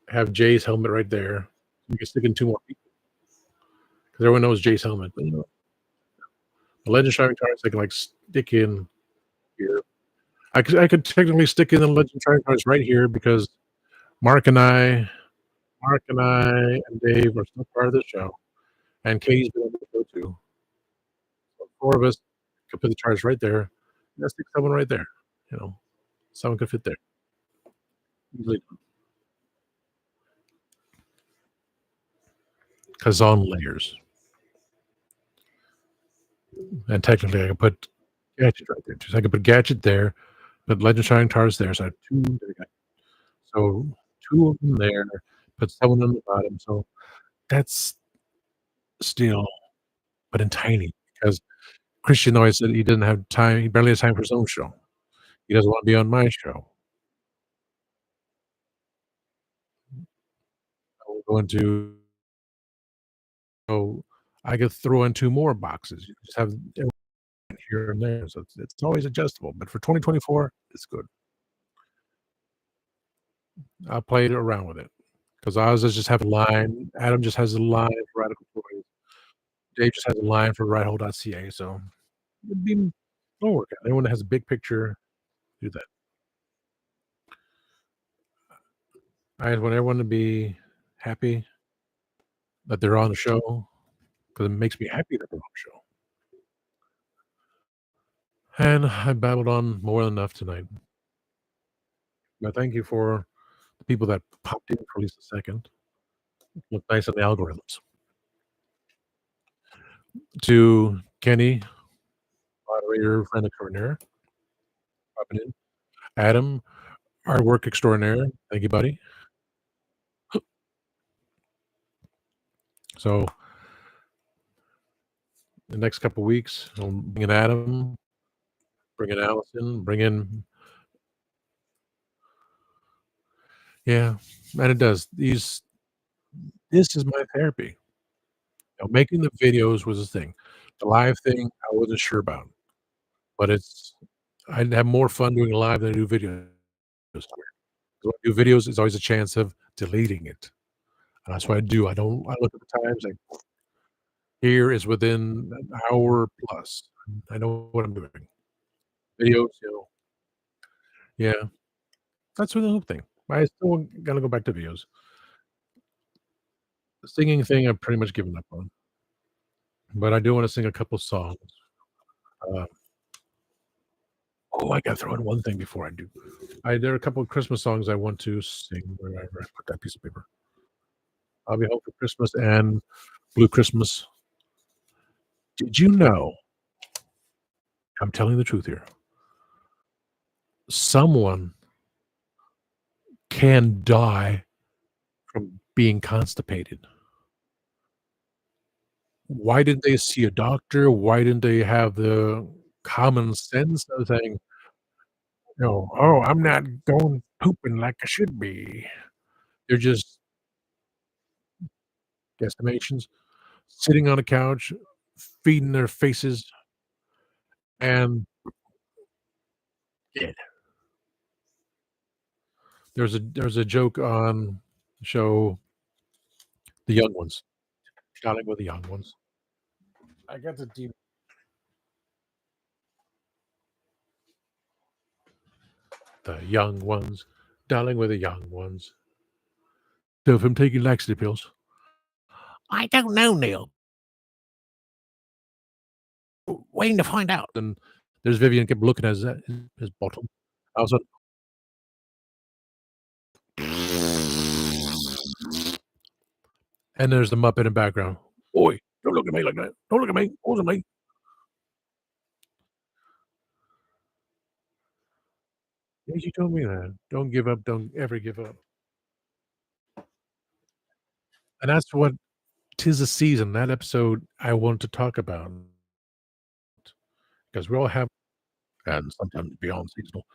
have Jay's helmet right there. You can stick in two more people because everyone knows Jay's helmet. But the Legend Trying TARDIS, I can like stick in here. I could technically stick in the Legend Trying TARDIS right here because Mark and I, Mark and I and Dave are still part of the show, and Katie's been on the show too. So 4 of us could put the TARDIS right there, and let's stick someone right there. You know, someone could fit there easily. Kazan layers, and technically I could put Gadget right there too. So I could put Gadget there, put Legend Shining TARDIS there. So I have 2 there we go. So 2 of them there, put someone on the bottom. So that's still but in tiny because Christian always said he doesn't have time. He barely has time for his own show. He doesn't want to be on my show. I will go into so I could throw in 2 more boxes. You just have everyone here and there, so it's always adjustable. But for 2024, it's good. I played around with it because Oz just have a line. Adam just has a line for Radical Toys. Dave just has a line for RightHole.ca. So it'll work out. Anyone that has a big picture, do that. I just want everyone to be happy that they're on the show because it makes me happy that they're on the show. And I babbled on more than enough tonight. But thank you for the people that popped in for at least a second. Look nice on the algorithms. To Kenny, moderator, friend extraordinaire, popping in. Adam, artwork extraordinaire. Thank you, buddy. So the next couple weeks, I'll bring in Adam, bring in Allison, bring in yeah, and it does. This is my therapy. Making the videos was the thing. The live thing, I wasn't sure about, but I'd have more fun doing live than I do videos. When I do videos, there's always a chance of deleting it, and that's what I do. I look at the times, like, here is within an hour plus. I know what I'm doing. Videos, yeah, that's the whole thing. I still gotta go back to videos. The singing thing, I've pretty much given up on, but I do wanna sing a couple songs. Uh, I gotta throw in one thing before I do. There are a couple of Christmas songs I want to sing wherever I put that piece of paper. I'll Be Home for Christmas and Blue Christmas. Did you know I'm telling the truth here, someone can die from being constipated. Why didn't they see a doctor? Why didn't they have the common sense of saying, "Oh, I'm not going pooping like I should be." They're just guesstimations, sitting on a couch, feeding their faces, and dead. There's a joke on the show The Young Ones, Dialing with the Young Ones. I got the D The Young Ones, Dialing with the Young Ones. So if I'm taking laxative pills, I don't know, Neil. waiting to find out." And there's Vivian kept looking at his bottom. I was like, and there's the Muppet in background. "Oi, don't look at me like that. Don't look at me. Wasn't me." Yeah, you told me that. Don't give up. Don't ever give up. And that's what 'tis the season. That episode I want to talk about because we all have, and sometimes beyond seasonal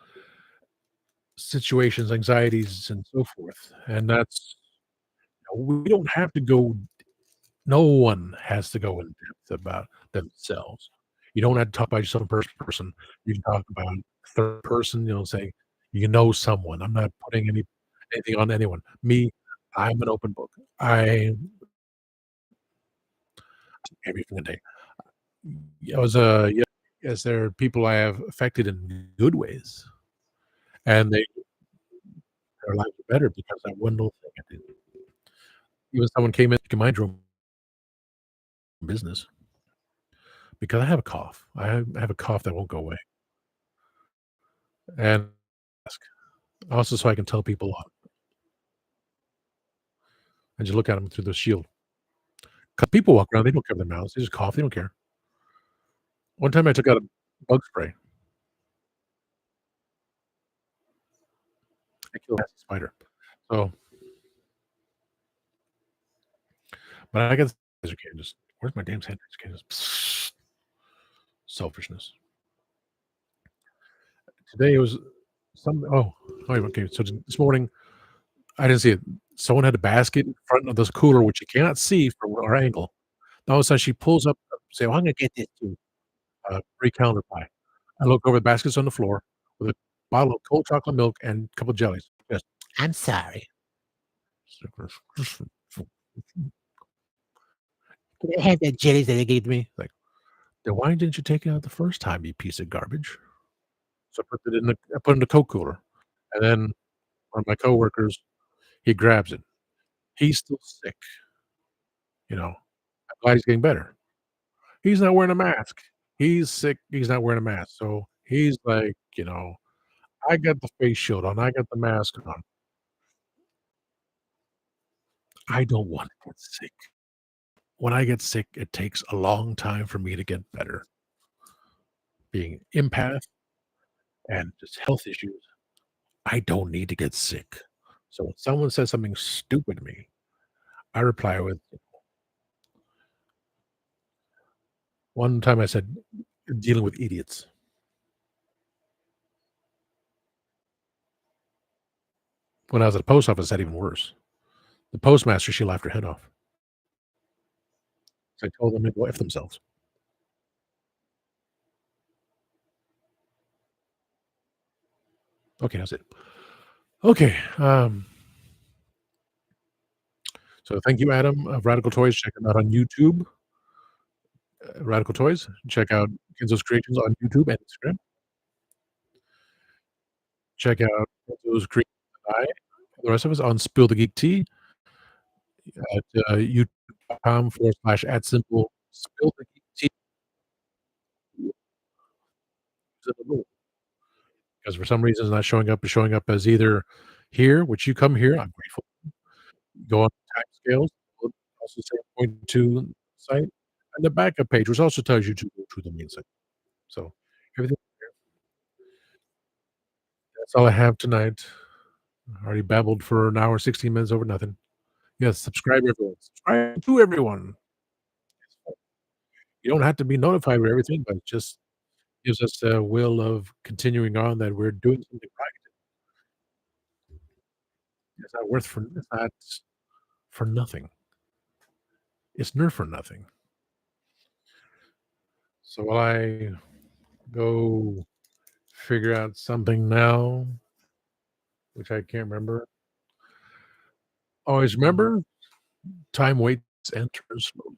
situations, anxieties, and so forth. And that's we don't have to go. No one has to go in depth about themselves. You don't have to talk about yourself in first person. You can talk about third person, say, you know someone. I'm not putting anything on anyone. Me, I'm an open book. I every single day. I was, yeah, yes, there are people I have affected in good ways, and their lives are better because that one little thing I did. Even someone came into my room business because I have a cough. I have a cough that won't go away, and also so I can tell people off and just look at them through the shield. 'Cause people walk around, they don't cover their mouths, they just cough, they don't care. One time I took out a bug spray, I killed a spider. So, but I guess just where's my damn sanitizer cans? Selfishness. Today it was okay, so this morning, I didn't see it. Someone had a basket in front of this cooler, which you cannot see from our angle. All of a sudden, she pulls up, say, "Well, I'm gonna get this too." Free calendar pie. I look over, the basket's on the floor with a bottle of cold chocolate milk and a couple jellies. Yes. "I'm sorry." "Can I have the jellies that they gave me?" Like, "Then why didn't you take it out the first time, you piece of garbage?" So I put it in the Coke cooler, and then one of my coworkers, he grabs it. He's still sick, you know? I'm glad he's getting better. He's not wearing a mask. He's sick, he's not wearing a mask, so he's like, "I got the face shield on, I got the mask on. I don't wanna get sick." When I get sick, it takes a long time for me to get better. Being empath and just health issues, I don't need to get sick. So when someone says something stupid to me, I reply with one time I said, "Dealing with idiots." When I was at the post office, I said even worse. The postmaster, she laughed her head off. So I told them to go F themselves. Okay, that's it. Okay, so thank you, Adam, of Radical Toys. Check him out on YouTube, Radical Toys. Check out Kenzo's Creations on YouTube and Instagram. Check out Kenzo's Creations and the rest of us on Spill the Geek Tea at, youtube.com/@ simple spill the geek tea because for some reason it's not showing up as either here, which you come here, I'm grateful. Go on time scales, will also say point to site, and the backup page, which also tells you to go to the main site. So, everything that's all I have tonight. I already babbled for an hour, 16 minutes over nothing. Yes, subscribe everyone. Subscribe to everyone. You don't have to be notified with everything, but it just gives us the will of continuing on that we're doing something right. It's not for nothing. It's near for nothing. So while I go figure out something now, which I can't remember, always remember, time waits and turns slowly.